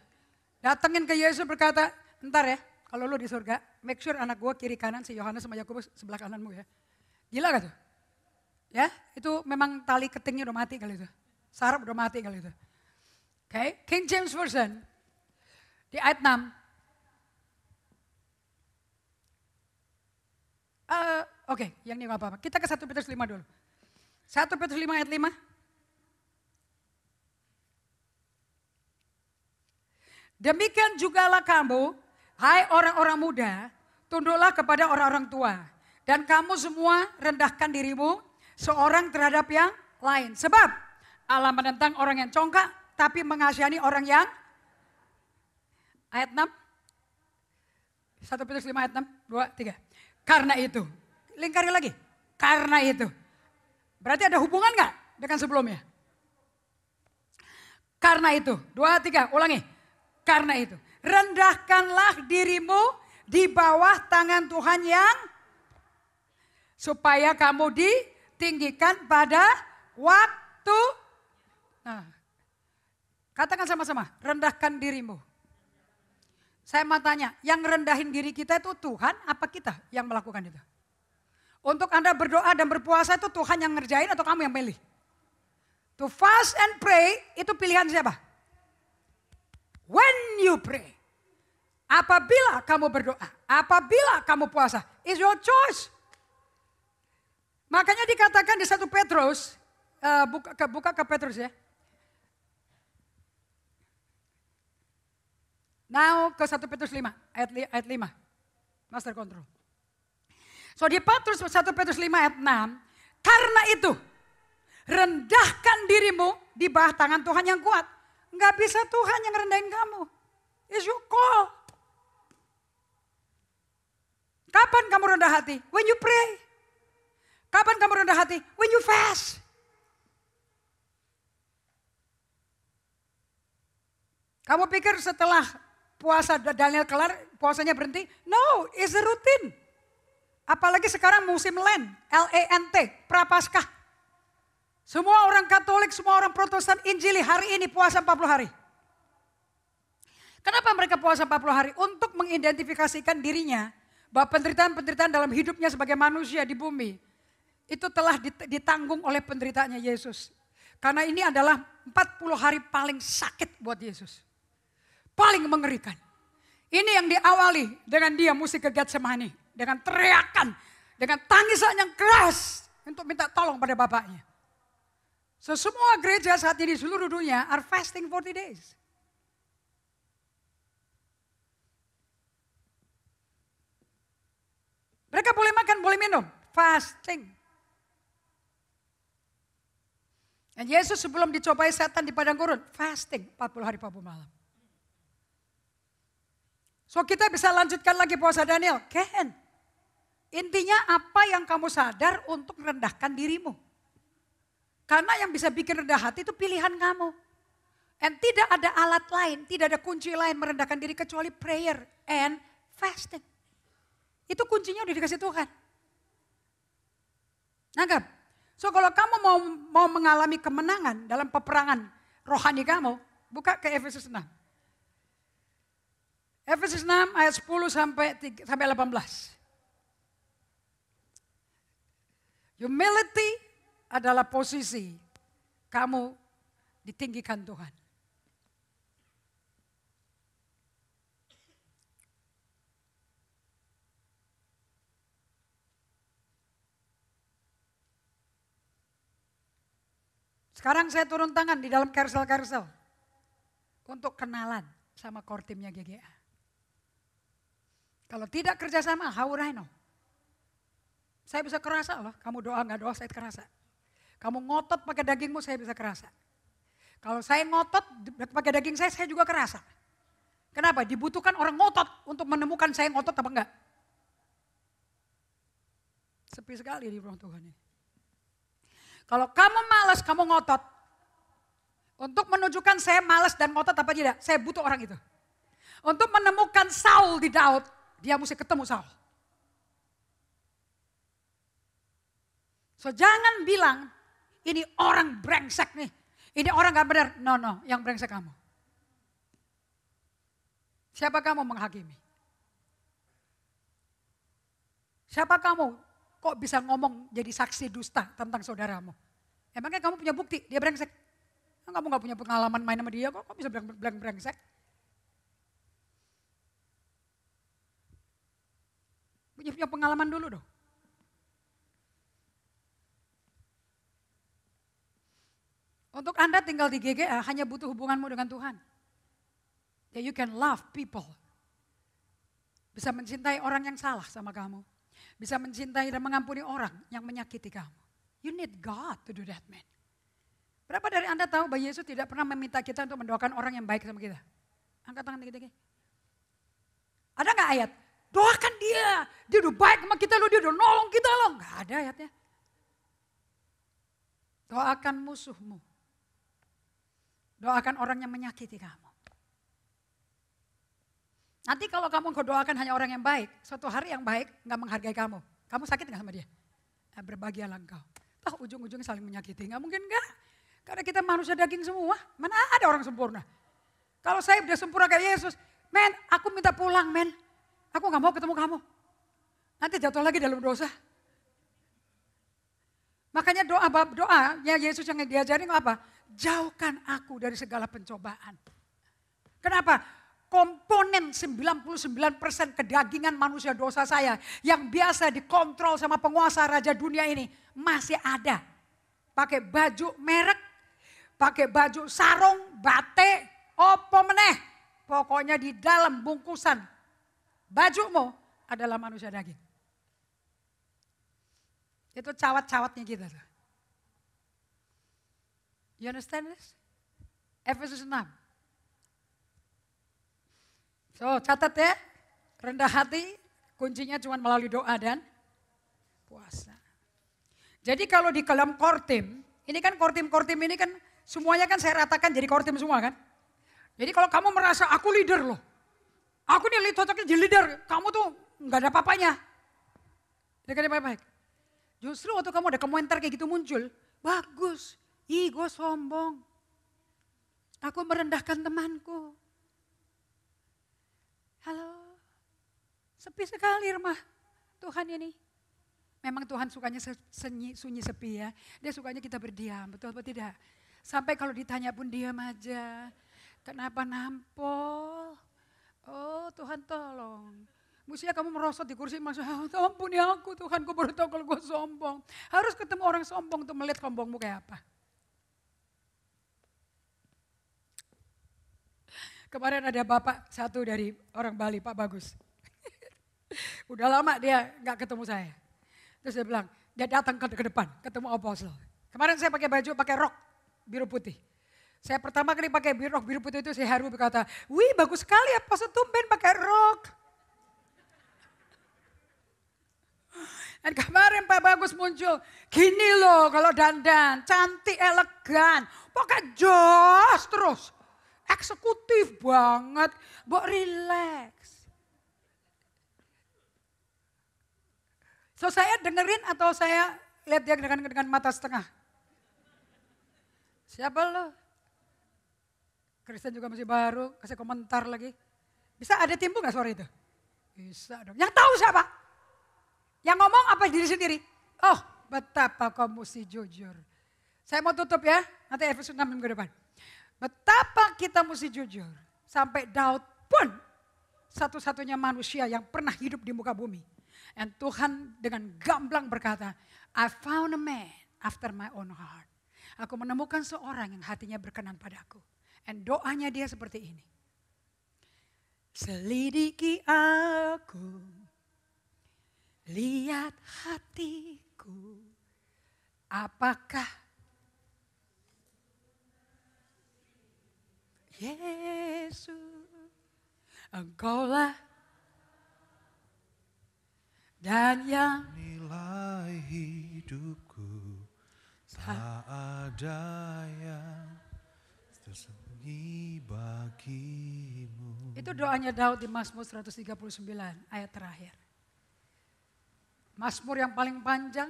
A: Datengin ke Yesus berkata, ntar ya kalau lu di surga, make sure anak gue kiri kanan si Yohanes sama Yakobus sebelah kananmu ya. Gila gak tuh? Ya, itu memang tali ketingnya udah mati kali itu. Saraf udah mati kali itu. Oke, King James Version di ayat 6. Oke, yang ini gak apa-apa. Kita ke 1 Petrus 5 dulu. 1 Petrus 5 ayat 5. Demikian jugalah kamu, hai orang-orang muda, tunduklah kepada orang-orang tua. Dan kamu semua rendahkan dirimu seorang terhadap yang lain. Sebab Allah menentang orang yang congkak, tapi mengasihani orang yang. Ayat 6. 1 Petrus 5 ayat 6, 2, 3. Karena itu. Lingkari lagi. Karena itu. Berarti ada hubungan gak dengan sebelumnya? Karena itu. 2, 3, ulangi. Karena itu. Rendahkanlah dirimu di bawah tangan Tuhan yang. Supaya kamu ditinggikan pada waktu. Nah, katakan sama-sama. Rendahkan dirimu. Saya mau tanya. Yang rendahin diri kita itu Tuhan apa kita yang melakukan itu? Untuk Anda berdoa dan berpuasa itu Tuhan yang ngerjain atau kamu yang pilih? To fast and pray itu pilihan siapa? When you pray. Apabila kamu berdoa, apabila kamu puasa, is your choice. Makanya dikatakan di 1 Petrus, buka ke Petrus ya. Now ke 1 Petrus 5, ayat 5. Master control. So di Petrus 1 Petrus 5 ayat 6, karena itu rendahkan dirimu di bawah tangan Tuhan yang kuat. Enggak bisa Tuhan yang rendahin kamu. It's your call. Kapan kamu rendah hati? When you pray. Kapan kamu rendah hati? When you fast. Kamu pikir setelah puasa Daniel kelar, puasanya berhenti? No, it's a routine. Apalagi sekarang musim Lent, L-E-N-T, Prapaskah. Semua orang Katolik, semua orang Protestan Injili hari ini puasa 40 hari. Kenapa mereka puasa 40 hari? Untuk mengidentifikasikan dirinya bahwa penderitaan-penderitaan dalam hidupnya sebagai manusia di bumi itu telah ditanggung oleh penderitaannya Yesus. Karena ini adalah 40 hari paling sakit buat Yesus. Paling mengerikan. Ini yang diawali dengan dia mesti ke Getsemani. Dengan teriakan, dengan tangisan yang keras untuk minta tolong pada Bapaknya. So, semua gereja saat ini di seluruh dunia are fasting 40 days. Mereka boleh makan, boleh minum. Fasting. Dan Yesus sebelum dicobai setan di padang gurun, fasting 40 hari 40 malam. So kita bisa lanjutkan lagi puasa Daniel. Can. Intinya apa yang kamu sadar untuk merendahkan dirimu. Karena yang bisa bikin rendah hati itu pilihan kamu. Dan tidak ada alat lain, tidak ada kunci lain merendahkan diri kecuali prayer and fasting. Itu kuncinya udah dikasih Tuhan. Nangkap? So kalau kamu mau mengalami kemenangan dalam peperangan rohani kamu, buka ke Efesus 6. Efesus 6 ayat 10 sampai 18. Humility adalah posisi kamu ditinggikan Tuhan. Sekarang saya turun tangan di dalam carousel untuk kenalan sama core timnya GGA. Kalau tidak kerjasama, how would I know? Saya bisa kerasa loh, kamu doa nggak doa saya kerasa. Kamu ngotot pakai dagingmu saya bisa kerasa. Kalau saya ngotot pakai daging saya juga kerasa. Kenapa? Dibutuhkan orang ngotot untuk menemukan saya ngotot apa enggak. Sepi sekali di ruang Tuhan ini. Kalau kamu malas, kamu ngotot. Untuk menunjukkan saya malas dan ngotot apa tidak, saya butuh orang itu. Untuk menemukan Saul di Daud, dia mesti ketemu Saul. So jangan bilang, ini orang brengsek nih. Ini orang gak benar. No, yang brengsek kamu. Siapa kamu menghakimi? Siapa kamu kok bisa ngomong jadi saksi dusta tentang saudaramu? Emangnya kamu punya bukti dia brengsek? Kamu gak punya pengalaman main sama dia kok bisa bilang brengsek? Punya pengalaman dulu dong. Untuk Anda tinggal di GGA hanya butuh hubunganmu dengan Tuhan. That you can love people. Bisa mencintai orang yang salah sama kamu. Bisa mencintai dan mengampuni orang yang menyakiti kamu. You need God to do that, man. Berapa dari Anda tahu bahwa Yesus tidak pernah meminta kita untuk mendoakan orang yang baik sama kita? Angkat tangan dikit-dikit. Ada gak ayat? Doakan dia udah baik sama kita loh, dia udah nolong kita loh. Gak ada ayatnya. Doakan musuhmu. Doakan orang yang menyakiti kamu. Nanti kalau kamu doakan hanya orang yang baik, suatu hari yang baik gak menghargai kamu. Kamu sakit gak sama dia? Nah, berbahagialah engkau. Toh ujung-ujungnya saling menyakiti, gak mungkin gak? Karena kita manusia daging semua, mana ada orang sempurna. Kalau saya udah sempurna kayak Yesus, men aku minta pulang men. Aku gak mau ketemu kamu. Nanti jatuh lagi dalam dosa. Makanya doanya Yesus yang diajarin apa? Jauhkan aku dari segala pencobaan. Kenapa? Komponen 99% kedagingan manusia dosa saya yang biasa dikontrol sama penguasa raja dunia ini masih ada. Pakai baju merek, pakai baju sarung, batik, opo meneh. Pokoknya di dalam bungkusan bajumu adalah manusia daging. Itu cawat-cawatnya kita tuh. You understand this? Efesus 6. So catat ya, rendah hati kuncinya cuma melalui doa dan puasa. Jadi kalau di dalam core team, ini kan core team ini kan semuanya kan saya ratakan jadi core team semua kan. Jadi kalau kamu merasa aku leader loh. Aku nih cocoknya jadi leader. Kamu tuh nggak ada apa-apanya. Dengar baik-baik. Justru waktu kamu ada komentar kayak gitu muncul. Bagus. Ih, gue sombong. Aku merendahkan temanku. Halo. Sepi sekali rumah Tuhan ini. Memang Tuhan sukanya sunyi sepi ya. Dia sukanya kita berdiam, betul atau tidak? Sampai kalau ditanya pun diam aja. Kenapa nampol? Oh Tuhan tolong. Mestinya kamu merosot di kursi maksudnya, ampuni aku Tuhan, gue baru tahu kalau gue sombong. Harus ketemu orang sombong untuk melihat sombongmu kayak apa. Kemarin ada bapak satu dari orang Bali, Pak Bagus. Udah lama dia gak ketemu saya. Terus dia bilang, dia datang ke depan, ketemu apostle. Kemarin saya pakai baju, pakai rok biru putih. Saya pertama kali pakai rok biru putih itu, saya haru berkata, wih bagus sekali apostle tumben pakai rok. Dan kemarin Pak Bagus muncul, gini loh kalau dandan, cantik, elegan, pakai jos terus. Eksekutif banget, buat relax. So saya dengerin atau saya lihat dia dengan mata setengah? Siapa lo? Kristen juga masih baru, kasih komentar lagi. Bisa ada timbul gak suara itu? Bisa dong. Yang tahu siapa? Yang ngomong apa diri sendiri? Oh betapa kau mesti jujur. Saya mau tutup ya, nanti Efesus 6 minggu depan. Betapa kita mesti jujur. Sampai Daud pun satu-satunya manusia yang pernah hidup di muka bumi. Dan Tuhan dengan gamblang berkata, I found a man after my own heart. Aku menemukan seorang yang hatinya berkenan padaku. Dan doanya dia seperti ini. Selidiki aku, lihat hatiku, apakah Yesus, Engkaulah dan yang
B: nilai hidupku, tak ada yang tersembunyi bagimu.
A: Itu doanya Daud di Mazmur 139 ayat terakhir. Mazmur yang paling panjang,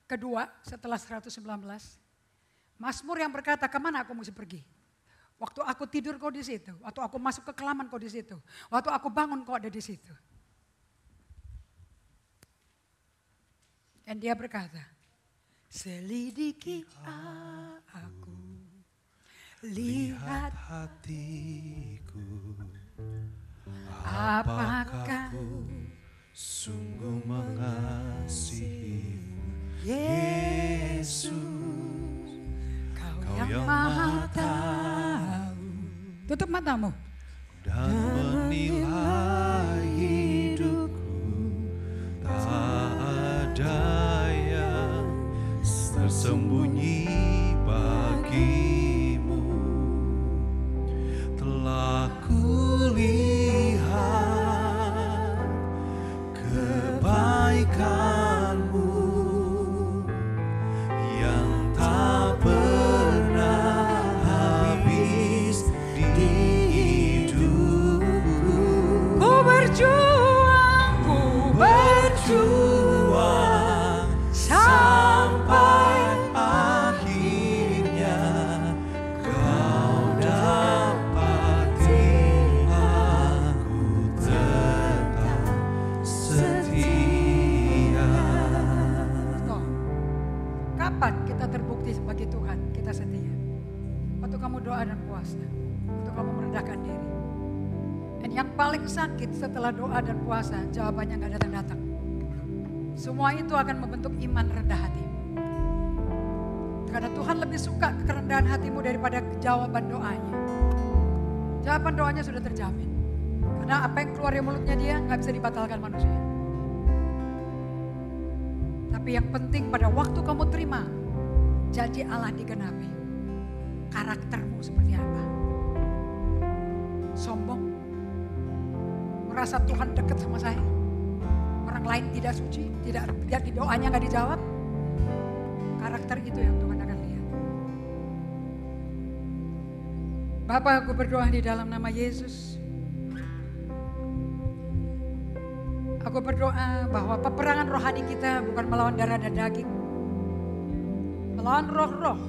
A: kedua setelah 119. Mazmur yang berkata, kemana aku mesti pergi? Waktu aku tidur kau di situ, waktu aku masuk ke kelaman kau di situ, waktu aku bangun kau ada di situ. Dan dia berkata, selidiki aku, lihat
B: hatiku,
A: apakah
B: sungguh mengasihi
A: Yesus, kau yang maha tahu. Tutup matamu.
B: Dan menilai hidupku, tak ada yang tersembunyi bagimu. Telah kulihat kebaikanmu yang tak pernah habis di hidupku.
A: Ku berjuang
B: Sampai akhirnya kau dapati aku tetap setia.
A: Stop. Kapan kita terbukti sebagai Tuhan kita setia? Waktu kamu doa dan puasa, waktu kamu merendahkan diri. Dan yang paling sakit setelah doa dan puasa, jawabannya gak datang-datang. Semua itu akan membentuk iman rendah hatimu. Karena Tuhan lebih suka kerendahan hatimu daripada jawaban doanya. Jawaban doanya sudah terjamin. Karena apa yang keluar dari mulutnya dia gak bisa dibatalkan manusia. Tapi yang penting pada waktu kamu terima janji Allah digenapi. Karaktermu seperti apa? Sombong? Merasa Tuhan dekat sama saya? Orang lain tidak suci, tidak jadi doanya gak dijawab. Karakter itu yang Tuhan akan lihat. Bapa, aku berdoa di dalam nama Yesus. Aku berdoa bahwa peperangan rohani kita bukan melawan darah dan daging. Melawan roh-roh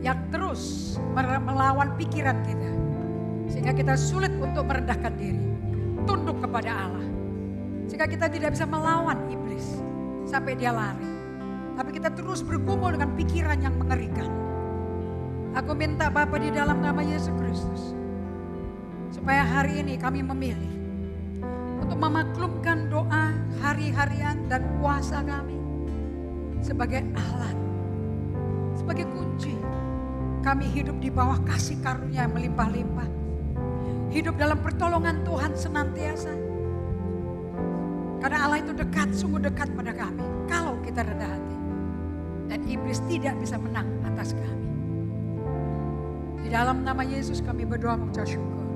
A: yang terus melawan pikiran kita. Sehingga kita sulit untuk merendahkan diri. Tunduk kepada Allah. Sehingga kita tidak bisa melawan iblis sampai dia lari. Tapi kita terus bergumul dengan pikiran yang mengerikan. Aku minta Bapa di dalam nama Yesus Kristus. Supaya hari ini kami memilih untuk memaklumkan doa hari-harian dan puasa kami sebagai alat, sebagai kunci. Kami hidup di bawah kasih karunia yang melimpah-limpah. Hidup dalam pertolongan Tuhan senantiasa. Karena Allah itu dekat, sungguh dekat pada kami. Kalau kita rendah hati. Dan iblis tidak bisa menang atas kami. Di dalam nama Yesus kami berdoa mengucap syukur.